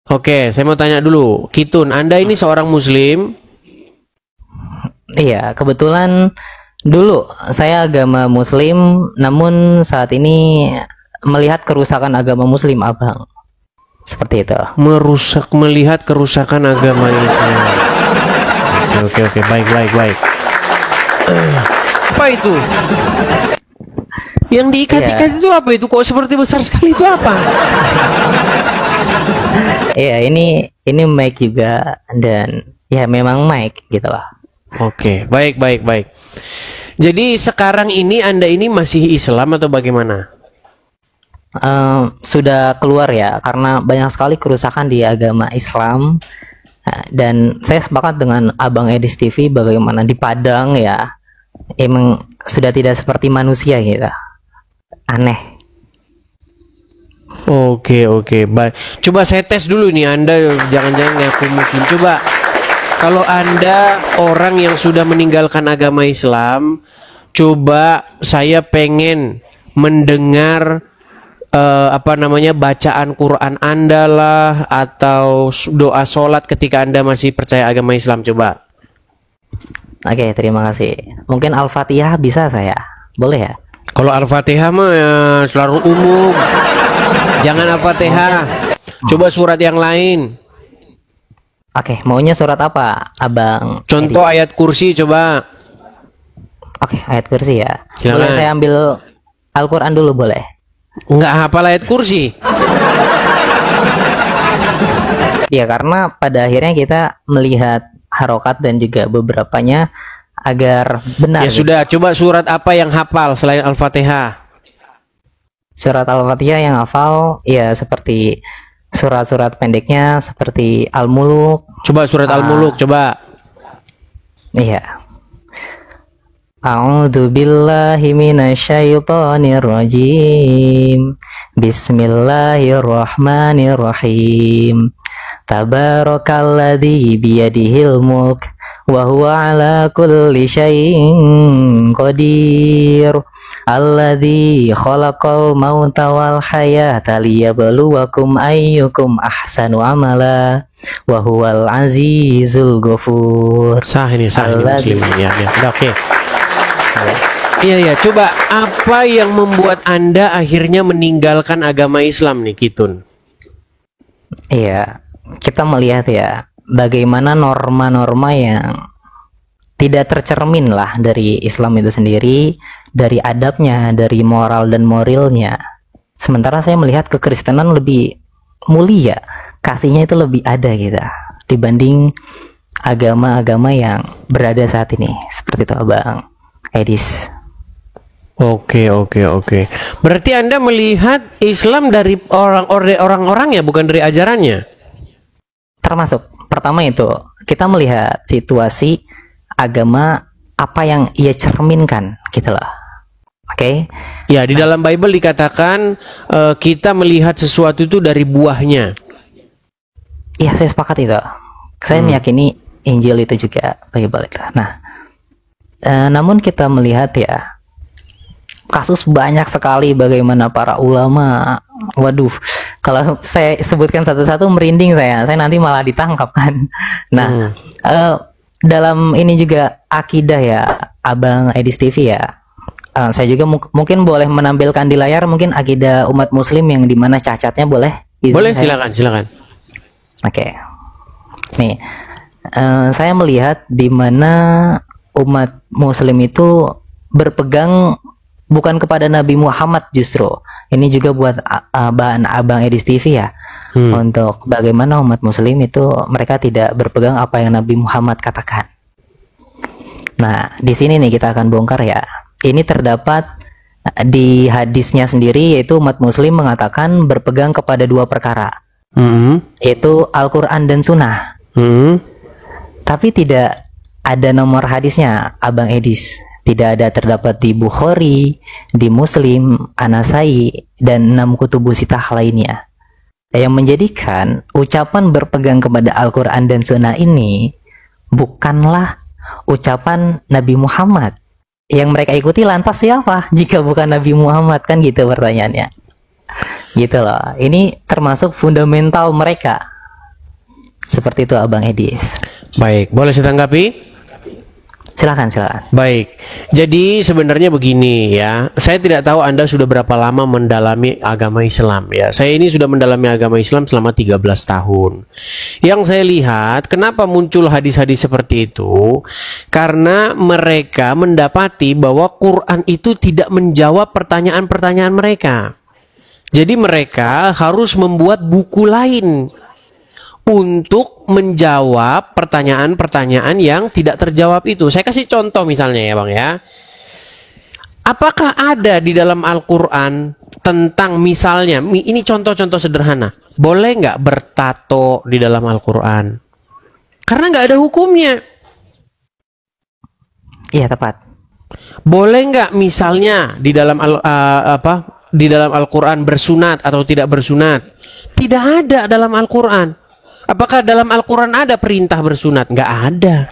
Oke, saya mau tanya dulu, Kitun, Anda ini seorang Muslim? Iya, kebetulan dulu saya agama Muslim, namun saat ini melihat kerusakan agama Muslim, Abang. Seperti itu. Melihat kerusakan agama Islam. Oke, baik. Apa itu? Yang diikat-ikat itu apa itu? Kok seperti besar sekali itu apa? Iya, ini mic juga, dan ya memang mic gitu lah. Oke, baik. Jadi sekarang ini Anda ini masih Islam atau bagaimana? Sudah keluar ya, karena banyak sekali kerusakan di agama Islam. Dan saya sepakat dengan Abang Edis TV, bagaimana di Padang ya, emang sudah tidak seperti manusia gitu. Aneh. Oke, baik. Coba saya tes dulu nih, Anda jangan-jangan ngaku Muslim. Coba, kalau Anda orang yang sudah meninggalkan agama Islam, coba saya pengen mendengar bacaan Quran Anda lah, atau doa sholat ketika Anda masih percaya agama Islam. Coba. Oke, terima kasih. Mungkin Al-Fatihah bisa saya? Boleh ya? Kalau Al-Fatihah mah ya, selalu umum. Jangan Al-Fatihah. Coba surat yang lain. Oke, maunya surat apa, Abang? Contoh ayat kursi coba. Oke, ayat kursi ya. Silakan. Boleh saya ambil Al-Quran dulu, boleh? Enggak hafal ayat kursi. Ya, karena pada akhirnya kita melihat harokat dan juga beberapanya agar benar. Ya sudah, coba surat apa yang hafal selain Al-Fatihah? Surat Al-Fatihah yang hafal ya seperti surat-surat pendeknya seperti Al-Muluk. Coba surat Al-Muluk, coba. Iya. A'udzu billahi minasyaitonir rajim. Bismillahirrahmanirrahim. Tabarakalladzi biyadihil mulk wa huwa ala kulli syai'in qadir. Alladzi khalaqal mauta wal hayata liyabluwakum ayyukum ahsanu amala wa huwal azizul ghafur. Sah ini Muslim ya. Oke. Iya, coba apa yang membuat Anda akhirnya meninggalkan agama Islam nih, Kitun? Iya, kita melihat ya bagaimana norma-norma yang tidak tercermin lah dari Islam itu sendiri, dari adabnya, dari moral dan moralnya. Sementara saya melihat kekristenan lebih mulia, kasihnya itu lebih ada gitu dibanding agama-agama yang berada saat ini. Seperti itu, Abang Edis. Oke. Berarti Anda melihat Islam dari orang-orang ya, bukan dari ajarannya? Termasuk pertama itu kita melihat situasi agama apa yang ia cerminkan gitu loh. Oke. Ya, di dalam Bible dikatakan kita melihat sesuatu itu dari buahnya. Iya, saya sepakat itu. Saya meyakini Injil itu juga Bible itu. Nah, namun kita melihat ya kasus banyak sekali bagaimana para ulama, waduh, kalau saya sebutkan satu-satu merinding saya nanti malah ditangkap kan. Nah, dalam ini juga akidah ya, Abang Edis TV ya, saya juga mungkin boleh menampilkan di layar mungkin akidah umat muslim yang dimana cacatnya boleh? Boleh, silakan. Oke. Nih, saya melihat di mana umat muslim itu berpegang bukan kepada Nabi Muhammad justru. Ini juga buat bahan Abang Edis TV ya. Untuk bagaimana umat muslim itu mereka tidak berpegang apa yang Nabi Muhammad katakan. Nah, di sini nih kita akan bongkar ya. Ini terdapat di hadisnya sendiri, yaitu umat muslim mengatakan berpegang kepada dua perkara. Yaitu Al-Quran dan Sunnah. Tapi tidak ada nomor hadisnya, Abang Edis. Tidak ada terdapat di Bukhari, di Muslim, An-Nasai, dan 6 kutubu sitah lainnya. Yang menjadikan ucapan berpegang kepada Al-Quran dan Sunnah ini bukanlah ucapan Nabi Muhammad. Yang mereka ikuti lantas siapa jika bukan Nabi Muhammad, kan gitu pertanyaannya. Gitu loh. Ini termasuk fundamental mereka. Seperti itu Abang Edis. Baik, boleh saya tanggapi? Silakan. Baik, jadi sebenarnya begini ya, saya tidak tahu Anda sudah berapa lama mendalami agama Islam ya. Saya ini sudah mendalami agama Islam selama 13 tahun. Yang saya lihat, kenapa muncul hadis-hadis seperti itu? Karena mereka mendapati bahwa Quran itu tidak menjawab pertanyaan-pertanyaan mereka. Jadi mereka harus membuat buku lain untuk menjawab pertanyaan-pertanyaan yang tidak terjawab itu. Saya kasih contoh misalnya ya Bang ya. Apakah ada di dalam Al-Quran tentang misalnya, ini contoh-contoh sederhana, boleh nggak bertato di dalam Al-Quran? Karena nggak ada hukumnya. Iya, tepat. Boleh nggak misalnya di dalam Al-Quran bersunat atau tidak bersunat? Tidak ada dalam Al-Quran. Apakah dalam Al-Quran ada perintah bersunat? Nggak ada.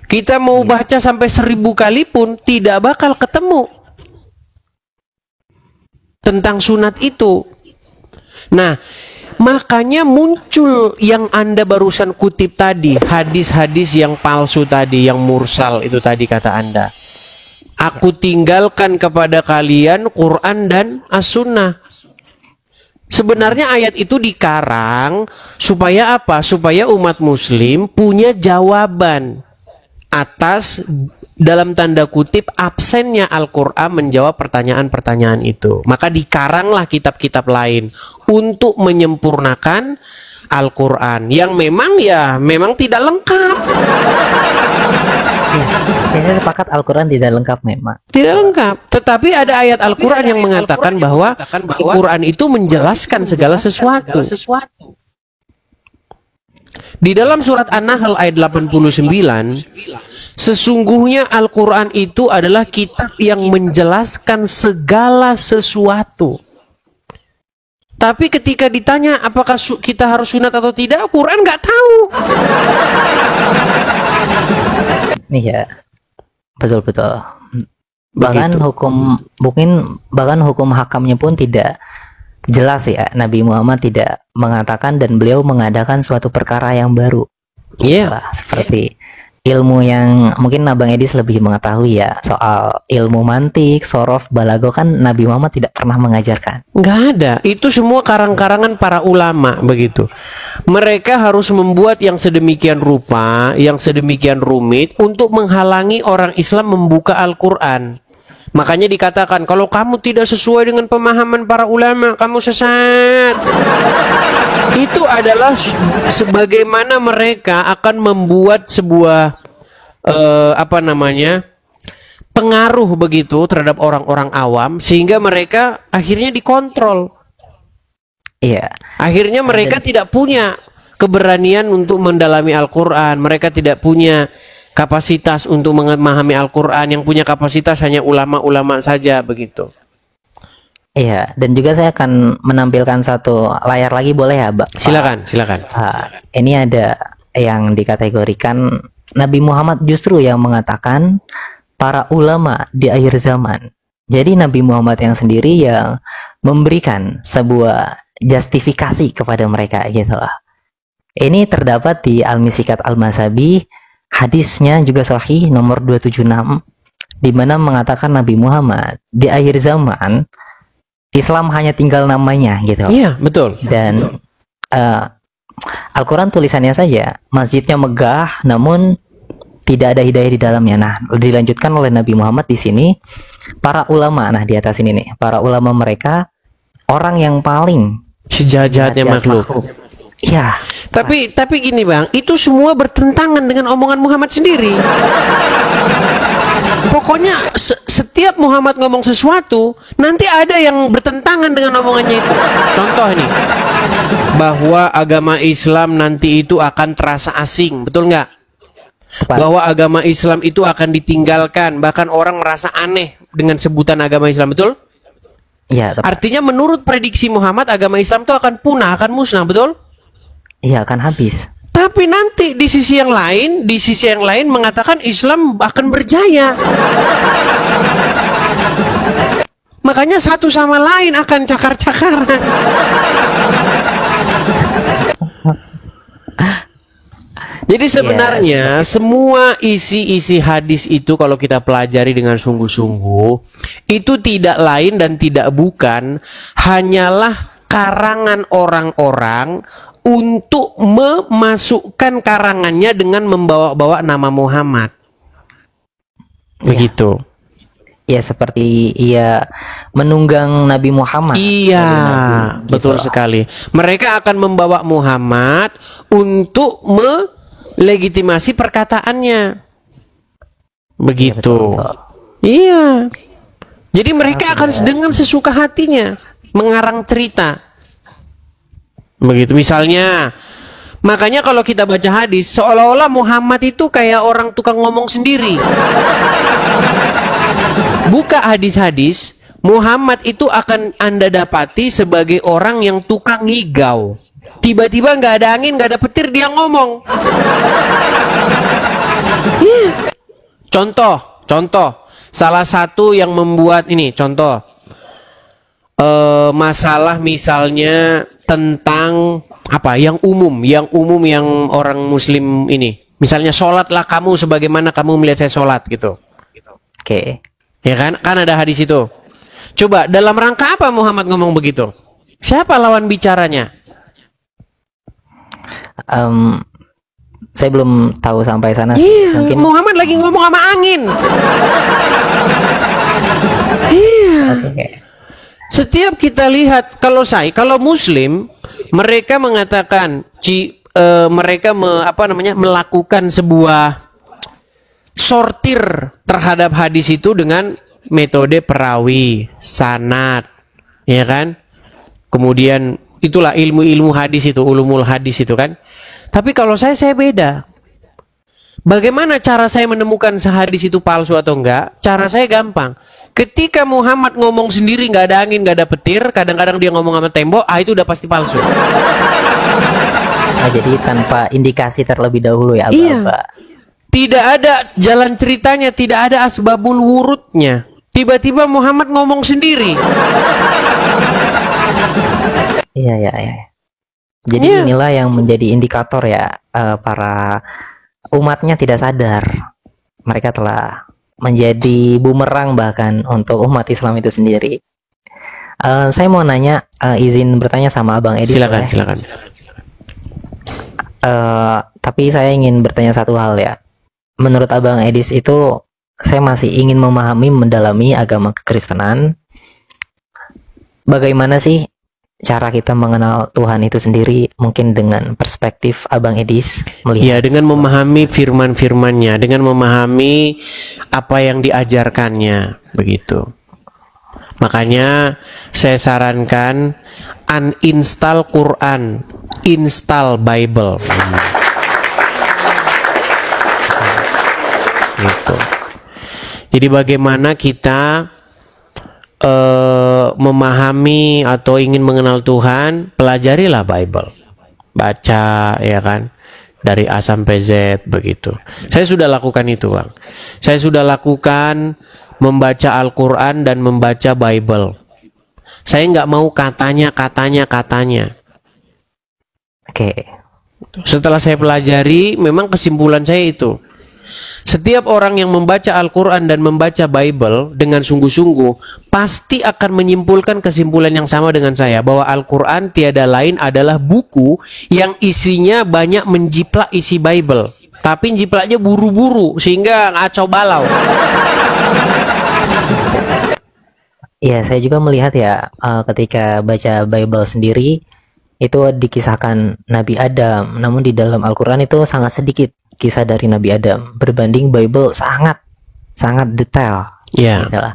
Kita mau baca sampai 1000 kali pun tidak bakal ketemu tentang sunat itu. Nah, makanya muncul yang Anda barusan kutip tadi, hadis-hadis yang palsu tadi, yang mursal itu tadi kata Anda. Aku tinggalkan kepada kalian Quran dan As-Sunnah. Sebenarnya ayat itu dikarang supaya apa? Supaya umat muslim punya jawaban atas dalam tanda kutip absennya Al-Quran menjawab pertanyaan-pertanyaan itu. Maka dikaranglah kitab-kitab lain untuk menyempurnakan Al-Quran yang memang tidak lengkap. Saya sepakat Al-Quran tidak lengkap memang. Tidak lengkap. Tetapi ada ayat Al-Quran yang mengatakan bahwa Al-Quran itu menjelaskan segala sesuatu. Di dalam surat An-Nahl ayat 89, sesungguhnya Al-Quran itu adalah kitab yang menjelaskan segala sesuatu. Tapi ketika ditanya apakah kita harus sunat atau tidak, Al-Quran nggak tahu. Iya, betul. Bahkan hukum hakamnya pun tidak jelas ya. Nabi Muhammad tidak mengatakan dan beliau mengadakan suatu perkara yang baru. Iya. Seperti ilmu yang mungkin Abang Edis lebih mengetahui ya, soal ilmu mantik, sorof, balago kan Nabi Muhammad tidak pernah mengajarkan. Nggak ada. Itu semua karang-karangan para ulama begitu. Mereka harus membuat yang sedemikian rupa, yang sedemikian rumit untuk menghalangi orang Islam membuka Al-Quran. Makanya dikatakan kalau kamu tidak sesuai dengan pemahaman para ulama, kamu sesat. Itu adalah sebagaimana mereka akan membuat sebuah pengaruh begitu terhadap orang-orang awam sehingga mereka akhirnya dikontrol. Iya. Akhirnya mereka tidak punya keberanian untuk mendalami Al-Quran. Mereka tidak punya kapasitas untuk memahami Al-Quran. Yang punya kapasitas hanya ulama-ulama saja begitu. Iya, dan juga saya akan menampilkan satu layar lagi, boleh ya, Mbak? Silakan. Ini ada yang dikategorikan Nabi Muhammad justru yang mengatakan para ulama di akhir zaman. Jadi Nabi Muhammad yang sendiri yang memberikan sebuah justifikasi kepada mereka gitu lah. Ini terdapat di Al-Misikat Al-Masabi, hadisnya juga sahih nomor 276, di mana mengatakan Nabi Muhammad di akhir zaman Islam hanya tinggal namanya gitu. Iya, betul. Dan Al-Quran tulisannya saja, masjidnya megah namun tidak ada hidayah di dalamnya. Nah, dilanjutkan oleh Nabi Muhammad di sini, para ulama, nah di atas ini nih, para ulama mereka orang yang paling sejahat-jahatnya makhluk. Ya. Tapi gini Bang, itu semua bertentangan dengan omongan Muhammad sendiri. Pokoknya setiap Muhammad ngomong sesuatu, nanti ada yang bertentangan dengan omongannya itu. Contoh nih, bahwa agama Islam nanti itu akan terasa asing, betul nggak? Bahwa agama Islam itu akan ditinggalkan, bahkan orang merasa aneh dengan sebutan agama Islam, betul? Ya. Artinya menurut prediksi Muhammad, agama Islam itu akan punah, akan musnah, betul? Iya, akan habis. Tapi nanti di sisi yang lain mengatakan Islam akan berjaya. Makanya satu sama lain akan cakar-cakaran. Jadi sebenarnya semua isi-isi hadis itu kalau kita pelajari dengan sungguh-sungguh, itu tidak lain dan tidak bukan hanyalah karangan orang-orang untuk memasukkan karangannya dengan membawa-bawa nama Muhammad. Begitu. Ya, seperti ia menunggang Nabi Muhammad. Iya, Nabi, betul gitu. sekali. Mereka akan membawa Muhammad untuk melegitimasi perkataannya. Begitu. Iya. Jadi mereka akan dengan sesuka hatinya mengarang cerita. Begitu. Misalnya, makanya kalau kita baca hadis, seolah-olah Muhammad itu kayak orang tukang ngomong sendiri. Buka hadis-hadis, Muhammad itu akan Anda dapati sebagai orang yang tukang ngigau. Tiba-tiba nggak ada angin, nggak ada petir, dia ngomong. Contoh, salah satu yang membuat ini, contoh, masalah misalnya tentang apa? Yang umum yang orang Muslim ini. Misalnya sholatlah kamu sebagaimana kamu melihat saya sholat gitu. Oke. Ya kan? Kan ada hadis itu. Coba dalam rangka apa Muhammad ngomong begitu? Siapa lawan bicaranya? Saya belum tahu sampai sana sih. Iya, Mungkin Muhammad lagi ngomong sama angin. Iya. Oke. Setiap kita lihat, kalau Muslim, mereka mengatakan mereka melakukan sebuah sortir terhadap hadis itu dengan metode perawi, sanad, ya kan? Kemudian itulah ilmu-ilmu hadis itu, ulumul hadis itu kan. Tapi kalau saya beda. Bagaimana cara saya menemukan sehadis itu palsu atau enggak? Cara saya gampang. Ketika Muhammad ngomong sendiri, nggak ada angin, nggak ada petir, kadang-kadang dia ngomong sama tembok, itu udah pasti palsu. Nah, jadi tanpa indikasi terlebih dahulu ya, Iya. Abah. Tidak ada jalan ceritanya, tidak ada asbabul wurudnya. Tiba-tiba Muhammad ngomong sendiri. Iya. Jadi inilah yang menjadi indikator ya, para umatnya tidak sadar mereka telah menjadi bumerang bahkan untuk umat Islam itu sendiri. Saya mau nanya, izin bertanya sama Abang Edi. Silakan. Tapi saya ingin bertanya satu hal ya. Menurut Abang Edis itu, saya masih ingin memahami, mendalami agama kekristenan. Bagaimana sih cara kita mengenal Tuhan itu sendiri, mungkin dengan perspektif Abang Edis melihat? Ya, dengan memahami firman-firmannya, dengan memahami apa yang diajarkannya, begitu. Makanya saya sarankan uninstall Quran, install Bible. Gitu. Jadi bagaimana kita memahami atau ingin mengenal Tuhan, pelajarilah Bible, baca, ya kan, dari A sampai Z begitu. Saya sudah lakukan itu, Bang. Saya sudah lakukan membaca Al-Quran dan membaca Bible. Saya nggak mau katanya. Oke. Setelah saya pelajari, memang kesimpulan saya itu. Setiap orang yang membaca Al-Quran dan membaca Bible dengan sungguh-sungguh pasti akan menyimpulkan kesimpulan yang sama dengan saya, bahwa Al-Quran tiada lain adalah buku yang isinya banyak menjiplak isi Bible, tapi jiplaknya buru-buru sehingga ngacau balau. Ya, saya juga melihat ya, ketika baca Bible sendiri itu dikisahkan Nabi Adam, namun di dalam Al-Quran itu sangat sedikit kisah dari Nabi Adam berbanding Bible sangat detail. Ya. Itulah.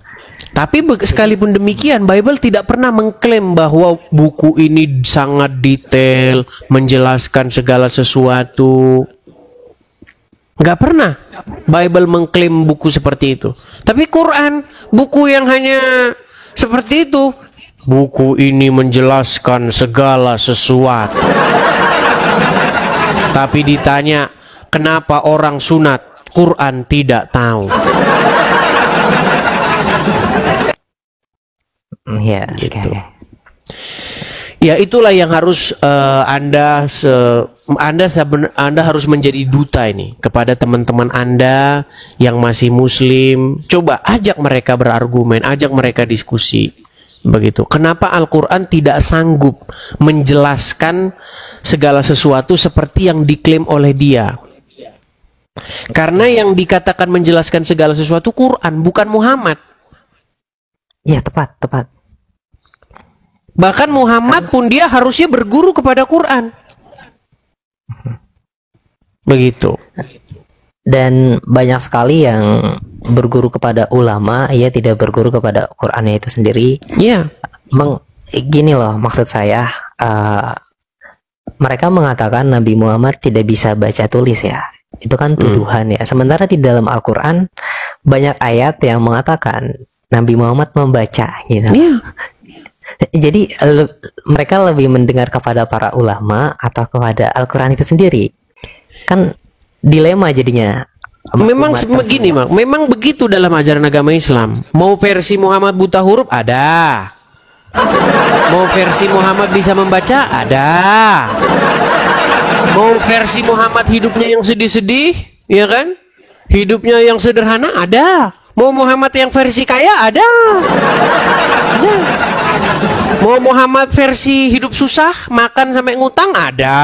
Tapi sekalipun demikian, Bible tidak pernah mengklaim bahwa buku ini sangat detail, menjelaskan segala sesuatu. Nggak pernah Bible mengklaim buku seperti itu. Tapi Quran, buku yang hanya seperti itu. Buku ini menjelaskan segala sesuatu. Tapi ditanya, kenapa orang sunat? Quran tidak tahu. Ya, Gitu. oke. Ya itulah yang harus Anda harus menjadi duta ini kepada teman-teman Anda yang masih Muslim. Coba ajak mereka berargumen, ajak mereka diskusi. Begitu. Kenapa Al-Quran tidak sanggup menjelaskan segala sesuatu seperti yang diklaim oleh dia? Karena yang dikatakan menjelaskan segala sesuatu Quran, bukan Muhammad. Ya, tepat. Bahkan Muhammad pun dia harusnya berguru kepada Quran. Begitu. Dan banyak sekali yang berguru kepada ulama, ia tidak berguru kepada Qurannya itu sendiri. Iya. Gini loh, maksud saya, mereka mengatakan Nabi Muhammad tidak bisa baca tulis ya. Itu kan tuduhan ya. Sementara di dalam Al-Quran banyak ayat yang mengatakan Nabi Muhammad membaca gitu. Iya. Jadi mereka lebih mendengar kepada para ulama atau kepada Al-Quran itu sendiri. Kan dilema jadinya. Memang begini, Mak. Memang begitu dalam ajaran agama Islam. Mau versi Muhammad buta huruf ada. Mau versi Muhammad bisa membaca ada. Mau versi Muhammad hidupnya yang sedih-sedih, ya kan? Hidupnya yang sederhana ada. Mau Muhammad yang versi kaya ada. Mau Muhammad versi hidup susah, makan sampai ngutang ada.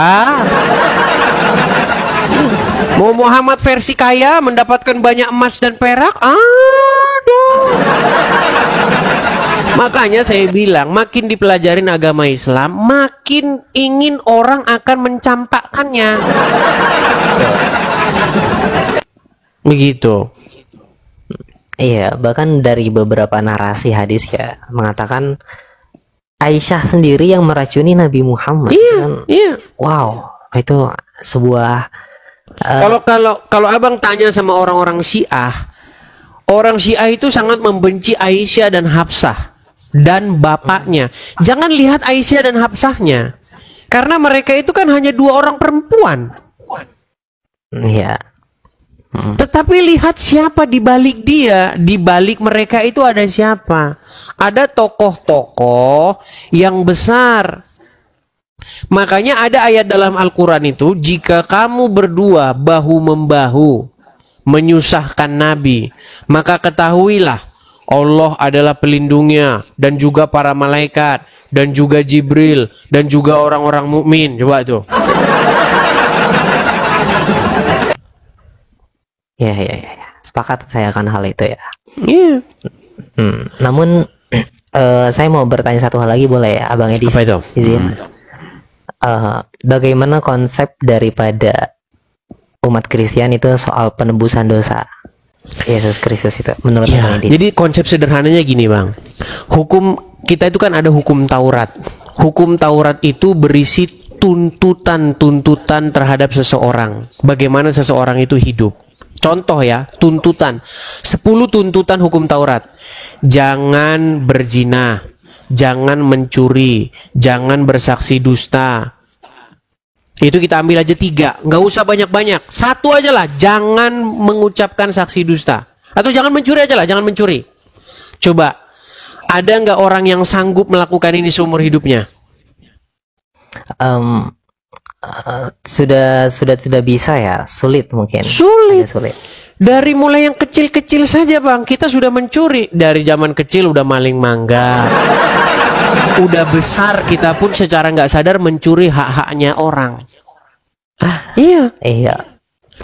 Mau Muhammad versi kaya, mendapatkan banyak emas dan perak ada. Makanya saya bilang, makin dipelajarin agama Islam, makin ingin orang akan mencampakkannya. Begitu. Iya, bahkan dari beberapa narasi hadis ya mengatakan Aisyah sendiri yang meracuni Nabi Muhammad. Iya, kan? iya. Wow, itu sebuah Kalau abang tanya sama orang-orang orang Syiah itu sangat membenci Aisyah dan Hafsah dan bapaknya. Jangan lihat Aisyah dan Hafsahnya, karena mereka itu kan hanya 2 orang perempuan. Iya. Tetapi lihat siapa di balik dia, di balik mereka itu ada siapa? Ada tokoh-tokoh yang besar. Makanya ada ayat dalam Al-Quran itu, jika kamu berdua bahu-membahu menyusahkan Nabi, maka ketahuilah Allah adalah pelindungnya, dan juga para malaikat, dan juga Jibril, dan juga orang-orang mukmin. Coba tuh. Ya. Sepakat saya akan hal itu ya. Iya. Namun saya mau bertanya satu hal lagi, boleh ya, Abang Edis? Apa itu? Izin. Bagaimana konsep daripada umat Kristen itu soal penebusan dosa Yesus Kristus itu menurut Ya, Abang Edis? jadi konsep sederhananya gini, Bang. Hukum kita itu kan ada hukum Taurat. Hukum Taurat itu berisi tuntutan terhadap seseorang. Bagaimana seseorang itu hidup. Contoh ya, tuntutan. 10 tuntutan hukum Taurat. Jangan berzina, jangan mencuri, jangan bersaksi dusta. Itu kita ambil aja 3, nggak usah banyak-banyak. 1 aja lah, jangan mengucapkan saksi dusta. Atau jangan mencuri aja lah, jangan mencuri. Coba, ada nggak orang yang sanggup melakukan ini seumur hidupnya? Sudah tidak bisa ya, sulit mungkin. Sulit. Sulit. Dari mulai yang kecil-kecil saja, Bang, kita sudah mencuri. Dari zaman kecil udah maling mangga. Udah besar kita pun secara nggak sadar mencuri hak-haknya orang. Iya.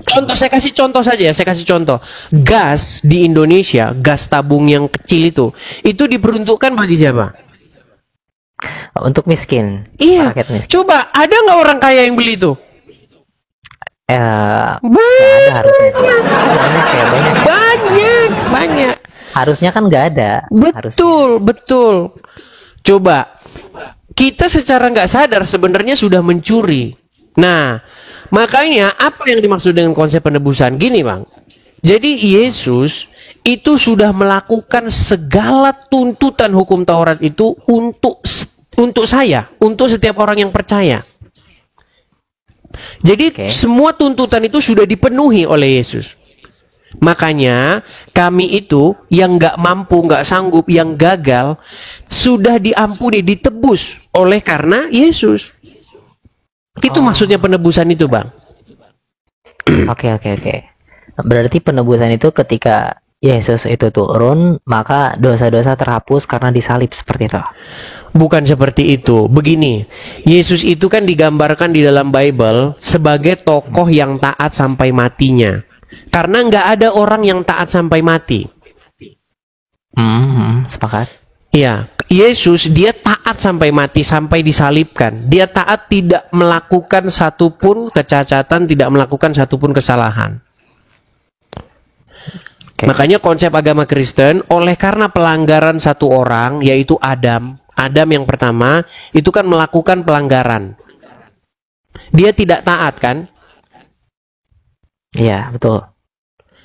Contoh, saya kasih contoh saja ya, saya kasih contoh. Gas di Indonesia, gas tabung yang kecil itu diperuntukkan bagi siapa? Untuk miskin. Iya. Rakyat miskin. Coba, ada nggak orang kaya yang beli itu? Ada harusnya. Banyak. Harusnya kan nggak ada. Betul. Coba, kita secara nggak sadar sebenarnya sudah mencuri. Nah, makanya apa yang dimaksud dengan konsep penebusan? Gini, Bang. Jadi Yesus itu sudah melakukan segala tuntutan hukum Taurat itu untuk saya, untuk setiap orang yang percaya. Jadi semua tuntutan itu sudah dipenuhi oleh Yesus. Makanya kami itu yang nggak mampu, nggak sanggup, yang gagal sudah diampuni, ditebus oleh karena Yesus. Itu maksudnya penebusan itu, Bang. Oke. Berarti penebusan itu ketika Yesus itu turun, maka dosa-dosa terhapus karena disalib, seperti itu. Bukan seperti itu. Begini, Yesus itu kan digambarkan di dalam Bible sebagai tokoh yang taat sampai matinya. Karena nggak ada orang yang taat sampai mati. Sepakat. Iya, Yesus dia taat sampai mati, sampai disalibkan. Dia taat, tidak melakukan satupun kecacatan, tidak melakukan satupun kesalahan. Makanya konsep agama Kristen, oleh karena pelanggaran satu orang, yaitu Adam yang pertama, itu kan melakukan pelanggaran. Dia tidak taat kan? Iya, betul.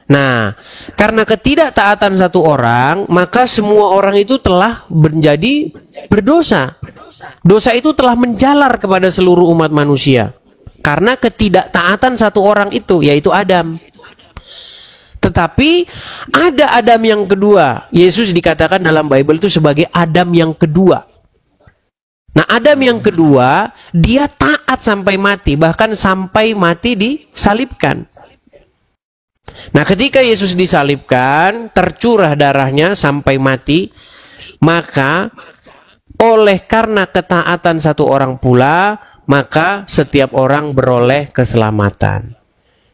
Nah, karena ketidaktaatan satu orang, maka semua orang itu telah menjadi berdosa. Dosa itu telah menjalar kepada seluruh umat manusia. Karena ketidaktaatan satu orang itu, yaitu Adam. Tetapi ada Adam yang kedua. Yesus dikatakan dalam Bible itu sebagai Adam yang kedua. Nah, Adam yang kedua, dia taat sampai mati, bahkan sampai mati disalibkan. Nah, ketika Yesus disalibkan, tercurah darahnya sampai mati, maka oleh karena ketaatan satu orang pula, maka setiap orang beroleh keselamatan.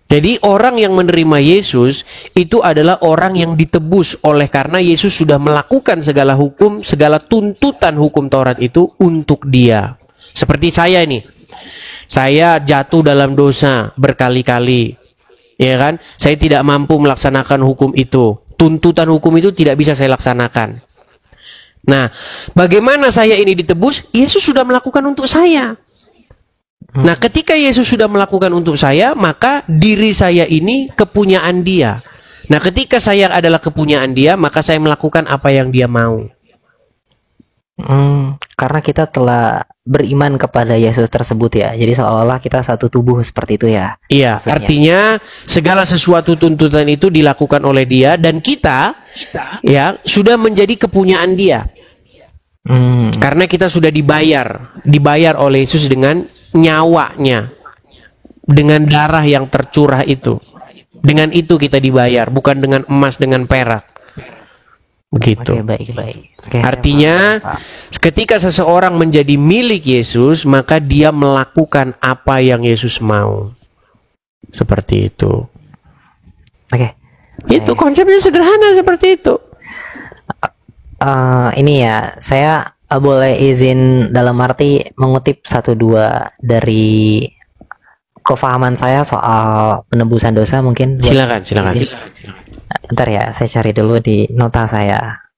Jadi orang yang menerima Yesus itu adalah orang yang ditebus oleh karena Yesus sudah melakukan segala hukum, segala tuntutan hukum Taurat itu untuk dia. Seperti saya ini. Saya jatuh dalam dosa berkali-kali. Ya kan? Saya tidak mampu melaksanakan hukum itu. Tuntutan hukum itu tidak bisa saya laksanakan. Nah, bagaimana saya ini ditebus? Yesus sudah melakukan untuk saya. Nah, ketika Yesus sudah melakukan untuk saya, maka diri saya ini kepunyaan Dia. Nah, ketika saya adalah kepunyaan Dia, maka saya melakukan apa yang Dia mau. Karena kita telah beriman kepada Yesus tersebut ya. Jadi seolah-olah kita satu tubuh seperti itu ya. Iya, maksudnya. Artinya segala sesuatu tuntutan itu dilakukan oleh Dia dan kita ya sudah menjadi kepunyaan Dia. Karena kita sudah dibayar oleh Yesus dengan nyawanya, dengan darah yang tercurah itu. Dengan itu kita dibayar, bukan dengan emas, dengan perak. Begitu. Oke, baik. Oke, artinya ketika seseorang menjadi milik Yesus, maka dia melakukan apa yang Yesus mau. Seperti itu. Oke. Itu konsepnya sederhana seperti itu. Ini ya, saya boleh izin dalam arti mengutip 1-2 dari kefahaman saya soal penebusan dosa mungkin. Silakan. Bentar ya, saya cari dulu di nota saya.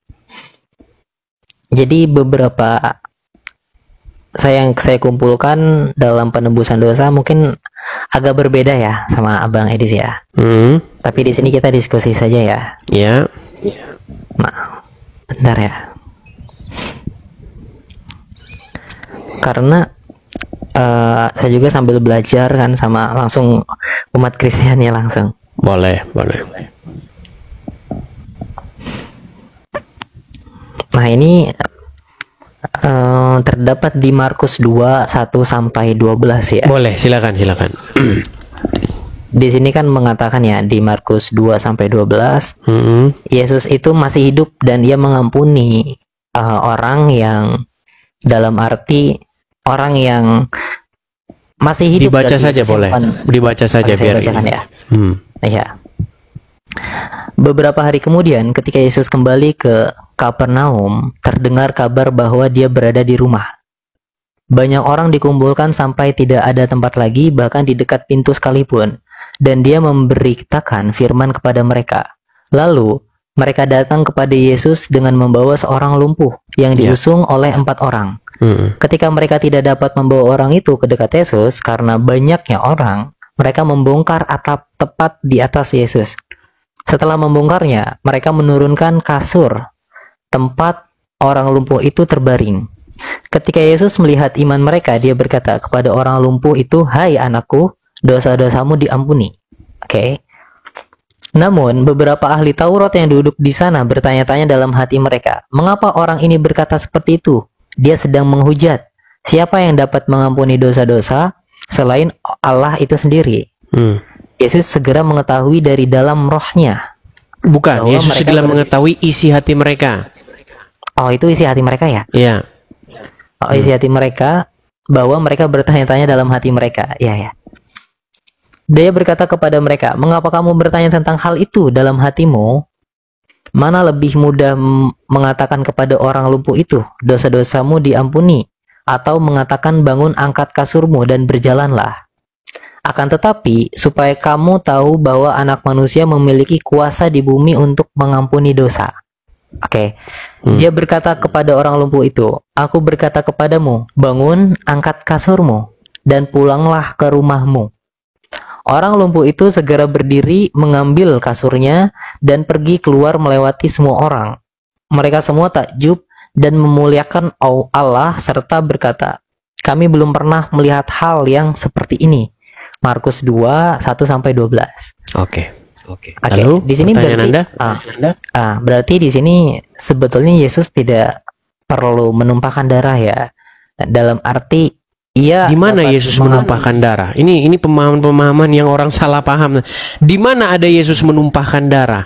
Jadi beberapa yang saya kumpulkan dalam penebusan dosa mungkin agak berbeda ya sama Abang Edis ya. Tapi di sini kita diskusi saja ya. Ya. Nah, bentar ya. Karena saya juga sambil belajar kan sama langsung umat Kristen ya langsung. Boleh. Nah, ini terdapat di Markus 2:1-12 ya. Boleh, silakan. Di sini kan mengatakan ya di Markus 2-12, Yesus itu masih hidup dan dia mengampuni orang yang dalam arti orang yang masih hidup. Dibaca saja boleh. Dibaca saja biar ini. Ya. Iya. Beberapa hari kemudian ketika Yesus kembali ke Kapernaum, terdengar kabar bahwa dia berada di rumah. Banyak orang dikumpulkan sampai tidak ada tempat lagi, bahkan di dekat pintu sekalipun. Dan dia memberitakan firman kepada mereka. Lalu mereka datang kepada Yesus dengan membawa seorang lumpuh yang diusung oleh 4 orang. Ketika mereka tidak dapat membawa orang itu ke dekat Yesus karena banyaknya orang, mereka membongkar atap tepat di atas Yesus. Setelah membongkarnya, mereka menurunkan kasur tempat orang lumpuh itu terbaring. Ketika Yesus melihat iman mereka, dia berkata kepada orang lumpuh itu, "Hai anakku, dosa-dosamu diampuni." Oke. Namun, beberapa ahli Taurat yang duduk di sana bertanya-tanya dalam hati mereka, "Mengapa orang ini berkata seperti itu? Dia sedang menghujat. siapa yang dapat mengampuni dosa-dosa selain Allah itu sendiri? Yesus segera mengetahui dari dalam rohnya. Bukan, Bahwa Yesus mereka segera mengetahui isi hati mereka. Oh, itu isi hati mereka ya? Iya. Oh, isi hati mereka, bahwa mereka bertanya-tanya dalam hati mereka. Iya, ya. Dia berkata kepada mereka, mengapa kamu bertanya tentang hal itu dalam hatimu? Mana lebih mudah mengatakan kepada orang lumpuh itu, dosa-dosamu diampuni, atau mengatakan bangun, angkat kasurmu dan berjalanlah. Akan tetapi, supaya kamu tahu bahwa anak manusia memiliki kuasa di bumi untuk mengampuni dosa. Oke. Dia berkata kepada orang lumpuh itu, aku berkata kepadamu, bangun, angkat kasurmu, dan pulanglah ke rumahmu. Orang lumpuh itu segera berdiri, mengambil kasurnya, dan pergi keluar melewati semua orang. Mereka semua takjub dan memuliakan Allah serta berkata, kami belum pernah melihat hal yang seperti ini. Markus 2, 1-12. Oke. Lalu, di sini pertanyaan berarti, berarti di sini sebetulnya Yesus tidak perlu menumpahkan darah ya. Dalam arti Ia di mana Yesus menumpahkan darah? Ini pemahaman-pemahaman yang orang salah paham. Di mana ada Yesus menumpahkan darah?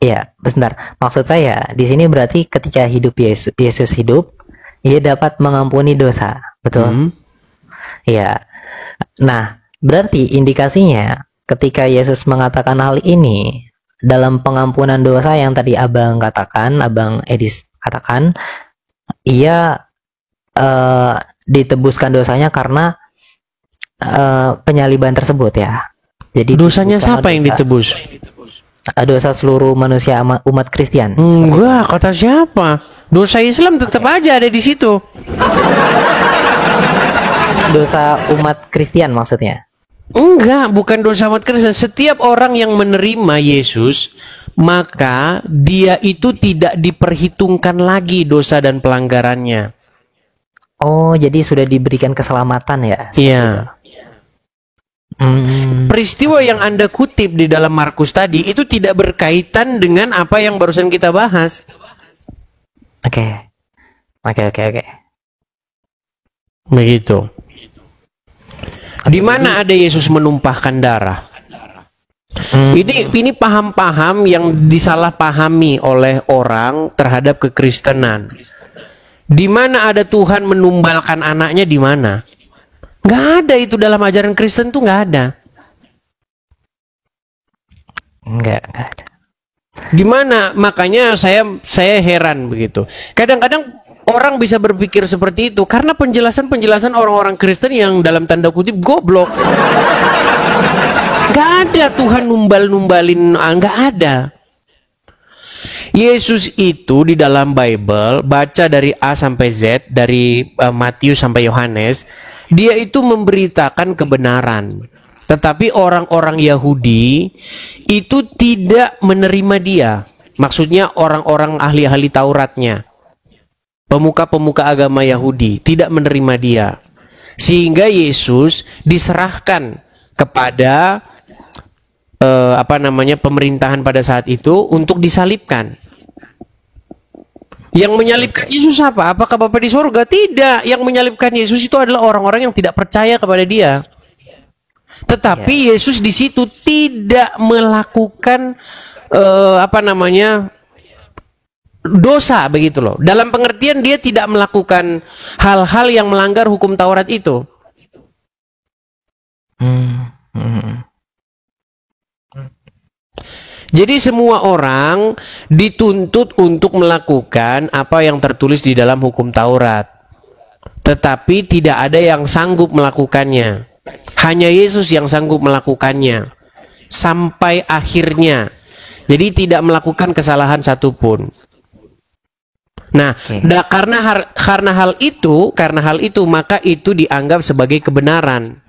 Iya, sebentar. Maksud saya di sini berarti ketika hidup Yesus hidup, Ia dapat mengampuni dosa, betul? Iya. Nah, berarti indikasinya ketika Yesus mengatakan hal ini dalam pengampunan dosa yang tadi Abang Edis katakan, Ia ditebuskan dosanya karena penyaliban tersebut ya. Jadi dosanya siapa yang ditebus? Dosa seluruh manusia umat Kristen. Enggak, kata siapa? Dosa Islam tetap aja ada di situ. Dosa umat Kristen maksudnya? Enggak, bukan dosa umat Kristen. Setiap orang yang menerima Yesus, maka dia itu tidak diperhitungkan lagi dosa dan pelanggarannya. Oh, jadi sudah diberikan keselamatan ya? Iya. Peristiwa yang Anda kutip di dalam Markus tadi itu tidak berkaitan dengan apa yang barusan kita bahas. Oke. Begitu. Di mana ada Yesus menumpahkan darah? Ini paham-paham yang disalahpahami oleh orang terhadap kekristenan. Di mana ada Tuhan menumbalkan anaknya, di mana? Nggak ada itu dalam ajaran Kristen tuh, nggak ada. Nggak ada. Di mana? Makanya saya heran begitu. Kadang-kadang orang bisa berpikir seperti itu karena penjelasan orang-orang Kristen yang dalam tanda kutip goblok. Nggak ada Tuhan numbalin, nggak ada. Yesus itu di dalam Bible, baca dari A sampai Z, dari Matius sampai Yohanes, dia itu memberitakan kebenaran. Tetapi orang-orang Yahudi itu tidak menerima dia. Maksudnya orang-orang ahli-ahli Tauratnya, pemuka-pemuka agama Yahudi tidak menerima dia. Sehingga Yesus diserahkan kepada pemerintahan pada saat itu untuk disalibkan. Yang menyalibkan Yesus apa? Apakah Bapa di surga? Tidak. Yang menyalibkan Yesus itu adalah orang-orang yang tidak percaya kepada Dia. Tetapi Yesus di situ tidak melakukan dosa begitu loh. Dalam pengertian dia tidak melakukan hal-hal yang melanggar hukum Taurat itu. Jadi semua orang dituntut untuk melakukan apa yang tertulis di dalam hukum Taurat. Tetapi tidak ada yang sanggup melakukannya. Hanya Yesus yang sanggup melakukannya. Sampai akhirnya. Jadi tidak melakukan kesalahan satupun. Nah, karena hal itu maka itu dianggap sebagai kebenaran.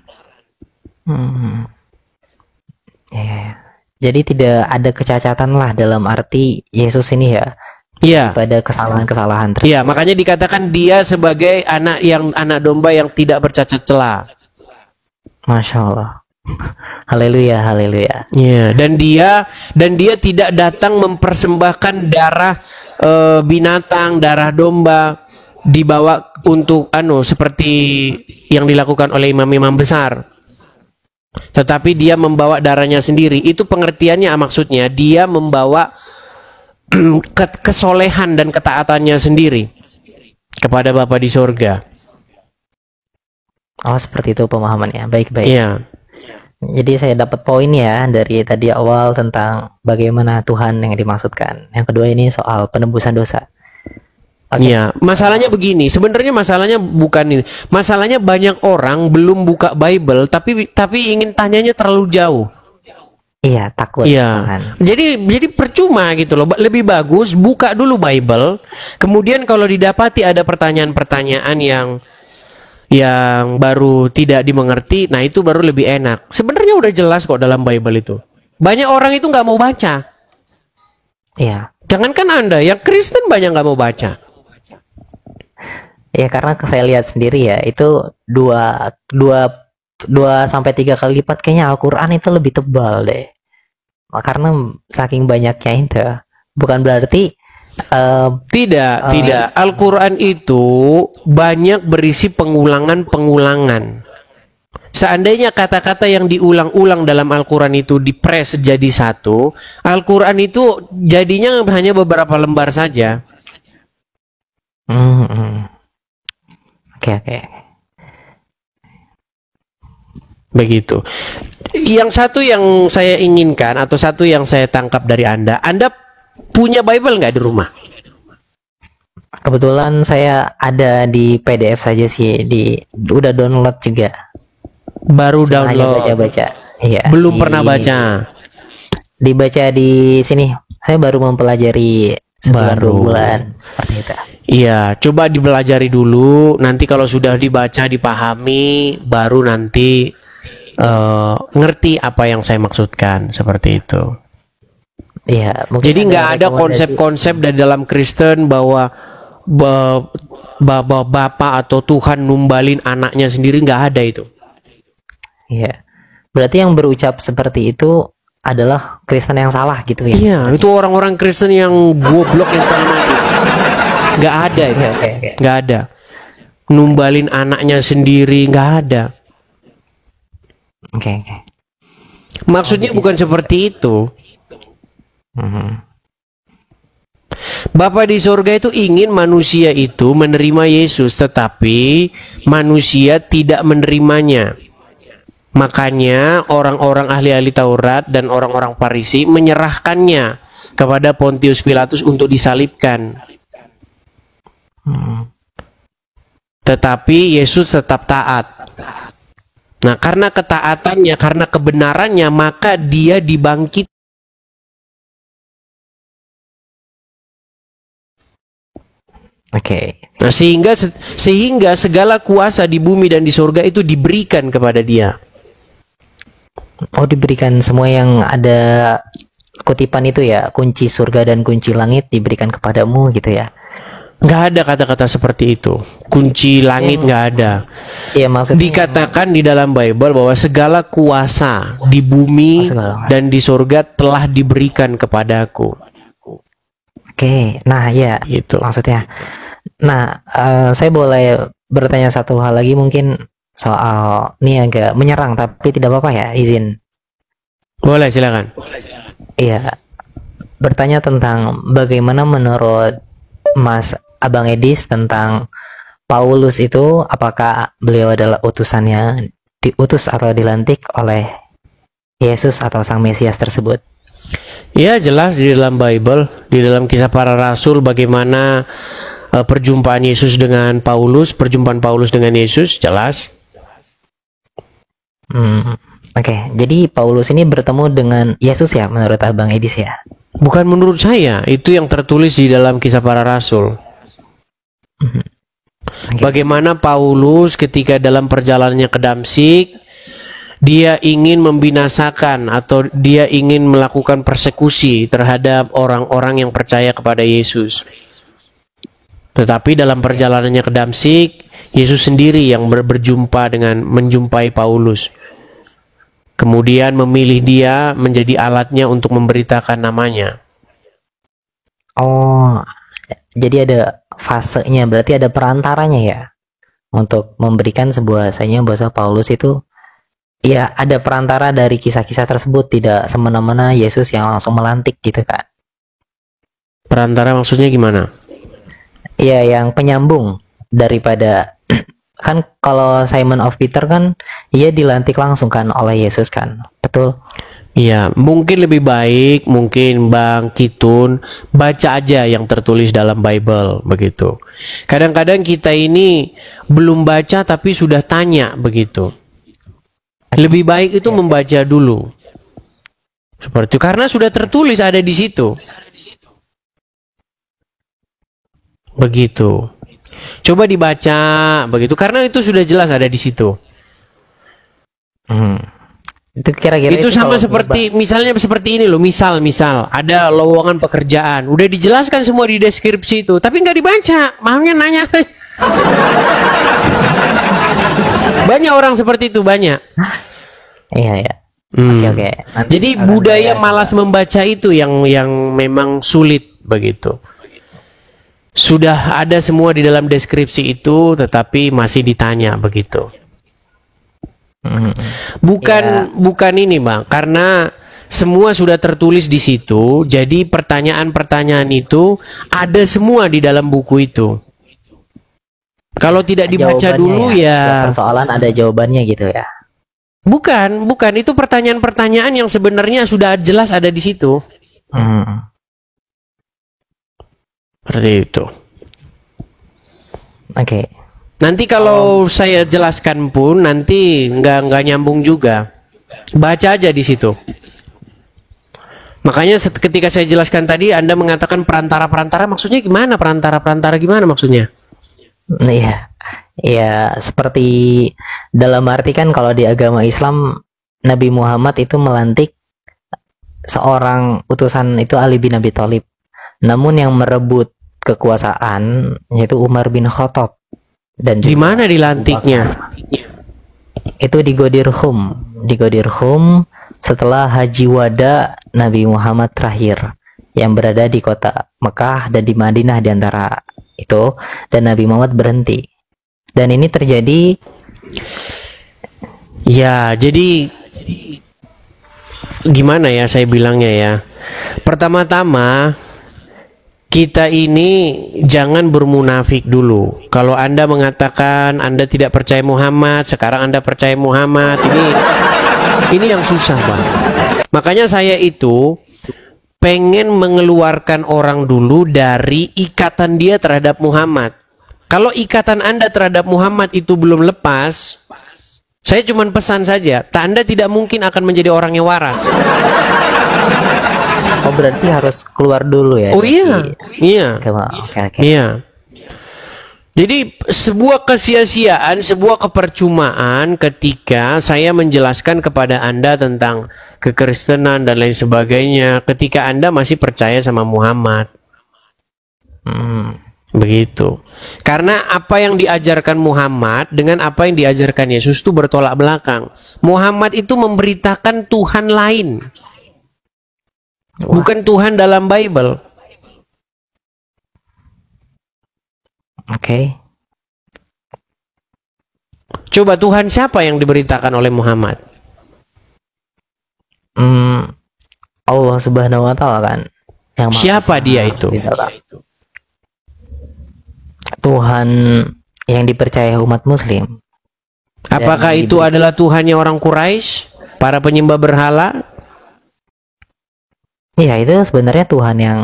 Jadi tidak ada kecacatan lah dalam arti Yesus ini ya. Iya. Pada kesalahan-kesalahan tersebut. Iya, makanya dikatakan dia sebagai anak domba yang tidak bercacat celah. Masya Allah. Haleluya, haleluya. Iya, dan dia tidak datang mempersembahkan darah binatang, darah domba dibawa untuk seperti yang dilakukan oleh imam-imam besar. Tetapi dia membawa darahnya sendiri. Itu pengertiannya, maksudnya dia membawa kesolehan dan ketaatannya sendiri kepada Bapa di sorga. Oh, seperti itu pemahamannya. Baik-baik. Iya. Jadi saya dapat poin ya dari tadi awal tentang bagaimana Tuhan yang dimaksudkan. Yang kedua ini soal penebusan dosa. Iya, masalahnya begini. Sebenarnya masalahnya bukan ini. Masalahnya banyak orang belum buka Bible, tapi ingin tanyanya terlalu jauh. Iya, takut. Iya. Tuhan. Jadi percuma gitu loh. Lebih bagus buka dulu Bible. Kemudian kalau didapati ada pertanyaan-pertanyaan yang baru tidak dimengerti, nah itu baru lebih enak. Sebenarnya udah jelas kok dalam Bible itu. Banyak orang itu nggak mau baca. Iya. Jangankan Anda, yang Kristen banyak nggak mau baca. Ya karena saya lihat sendiri ya, itu dua sampai 3 kali lipat kayaknya Al-Quran itu lebih tebal deh. Karena saking banyaknya itu. Bukan berarti Tidak. Al-Quran itu banyak berisi pengulangan-pengulangan. Seandainya kata-kata yang diulang-ulang dalam Al-Quran itu dipres jadi satu, Al-Quran itu jadinya hanya beberapa lembar saja. Oke. Begitu. Yang satu yang saya inginkan atau satu yang saya tangkap dari Anda punya Bible nggak di rumah? Kebetulan saya ada di PDF saja sih, udah download juga. Baru Cuma hanya download. baca-baca. Iya. Belum pernah baca. Dibaca di sini. Saya baru mempelajari sebulan 2 bulan seperti itu. Iya, coba dipelajari dulu. Nanti kalau sudah dibaca, dipahami, baru nanti ngerti apa yang saya maksudkan, seperti itu. Iya, mungkin Jadi nggak ada rekomendasi. konsep-konsep dari dalam Kristen bahwa bapak atau Tuhan numbalin anaknya sendiri, nggak ada itu. Iya. Berarti yang berucap seperti itu adalah Kristen yang salah gitu ya? Iya, itu orang-orang Kristen yang goblok yang sama. Nggak ada itu. Oke. Nggak ada. Numbalin anaknya sendiri, nggak ada. Oke. Maksudnya bukan seperti itu. Bapa di surga itu ingin manusia itu menerima Yesus, tetapi manusia tidak menerimanya. Makanya orang-orang ahli-ahli Taurat dan orang-orang Farisi menyerahkannya kepada Pontius Pilatus untuk disalibkan. Tetapi Yesus tetap taat. Nah, karena ketaatannya, karena kebenarannya, maka dia dibangkit. Oke. Nah, sehingga segala kuasa di bumi dan di surga itu diberikan kepada dia. Oh, diberikan semua yang ada kutipan itu ya, kunci surga dan kunci langit diberikan kepadamu gitu ya. Nggak ada kata-kata seperti itu. Kunci langit nggak ada. Iya, maksudnya Dikatakan di dalam Bible bahwa segala kuasa di bumi dan di surga telah diberikan kepadaku. Oke. Nah, ya, Gitu. maksudnya. Nah, saya boleh bertanya satu hal lagi mungkin soal ini agak menyerang tapi tidak apa-apa ya, izin. Boleh, silakan. Iya. Bertanya tentang bagaimana menurut Mas Abang Edis tentang Paulus itu, apakah beliau adalah utusannya, diutus atau dilantik oleh Yesus atau Sang Mesias tersebut? Ya, jelas di dalam Bible, di dalam Kisah Para Rasul, bagaimana perjumpaan Yesus dengan Paulus, perjumpaan Paulus dengan Yesus, jelas. Oke, jadi Paulus ini bertemu dengan Yesus ya menurut Abang Edis ya? Bukan menurut saya, itu yang tertulis di dalam Kisah Para Rasul. Bagaimana Paulus ketika dalam perjalanannya ke Damsik, dia ingin membinasakan atau dia ingin melakukan persekusi terhadap orang-orang yang percaya kepada Yesus. Tetapi dalam perjalanannya ke Damsik, Yesus sendiri yang menjumpai Paulus. Kemudian memilih dia menjadi alatnya untuk memberitakan namanya. Oh, Jadi ada fasenya, berarti ada perantaranya ya untuk memberikan sebuah bahasanya bahwa Paulus itu ya ada perantara dari kisah-kisah tersebut, tidak semena-mena Yesus yang langsung melantik gitu kan. Perantara maksudnya gimana? Iya, yang penyambung daripada kan kalau Simon of Peter kan ia dilantik langsung kan oleh Yesus kan. Betul? Iya, mungkin lebih baik, mungkin Bang Kitun baca aja yang tertulis dalam Bible begitu. Kadang-kadang kita ini belum baca tapi sudah tanya begitu. Lebih baik itu membaca dulu. Seperti itu, karena sudah tertulis ada di situ. Begitu. Coba dibaca begitu, karena itu sudah jelas ada di situ. Itu kira-kira Itu sama seperti misalnya seperti ini loh, misal ada lowongan pekerjaan, udah dijelaskan semua di deskripsi itu, tapi nggak dibaca, makanya nanya. Banyak orang seperti itu, banyak. Iya ya. Oke. Jadi budaya malas membaca itu yang memang sulit begitu. Sudah ada semua di dalam deskripsi itu, tetapi masih ditanya begitu. Bukan ini Bang, karena semua sudah tertulis di situ, jadi pertanyaan-pertanyaan itu ada semua di dalam buku itu. Kalau tidak dibaca dulu ya persoalan ada jawabannya gitu ya. Bukan, itu pertanyaan-pertanyaan yang sebenarnya sudah jelas ada di situ. Seperti itu. Oke. Nanti kalau saya jelaskan pun nanti nggak nyambung juga. Baca aja di situ. Makanya ketika saya jelaskan tadi, Anda mengatakan perantara maksudnya gimana? Perantara gimana maksudnya? Iya. Ya seperti dalam arti kan kalau di agama Islam Nabi Muhammad itu melantik seorang utusan itu Ali bin Abi Thalib. Namun yang merebut kekuasaan yaitu Umar bin Khattab. Dan di mana dilantiknya? Itu di Ghadir Khum setelah Haji Wada Nabi Muhammad terakhir yang berada di kota Mekah dan di Madinah di antara itu, dan Nabi Muhammad berhenti. Dan ini terjadi ya, jadi gimana ya saya bilangnya ya. Pertama-tama kita ini jangan bermunafik dulu. Kalau Anda mengatakan Anda tidak percaya Muhammad, sekarang Anda percaya Muhammad, ini yang susah Bang. Makanya saya itu pengen mengeluarkan orang dulu dari ikatan dia terhadap Muhammad. Kalau ikatan Anda terhadap Muhammad itu belum lepas, saya cuma pesan saja, Anda tidak mungkin akan menjadi orang yang waras. Oh berarti harus keluar dulu ya? Oh iya. Oke. Iya. Jadi sebuah kesia-siaan, sebuah kepercumaan ketika saya menjelaskan kepada Anda tentang kekristenan dan lain sebagainya, ketika Anda masih percaya sama Muhammad. Begitu. Karena apa yang diajarkan Muhammad dengan apa yang diajarkan Yesus itu bertolak belakang. Muhammad itu memberitakan Tuhan lain. Bukan Tuhan dalam Bible. Oke. Coba Tuhan siapa yang diberitakan oleh Muhammad? Allah Subhanahu wa Ta'ala kan. Yang siapa dia itu? Tuhan yang dipercaya umat Muslim. Apakah itu adalah Tuhannya orang Quraisy, para penyembah berhala? Iya, itu sebenarnya Tuhan yang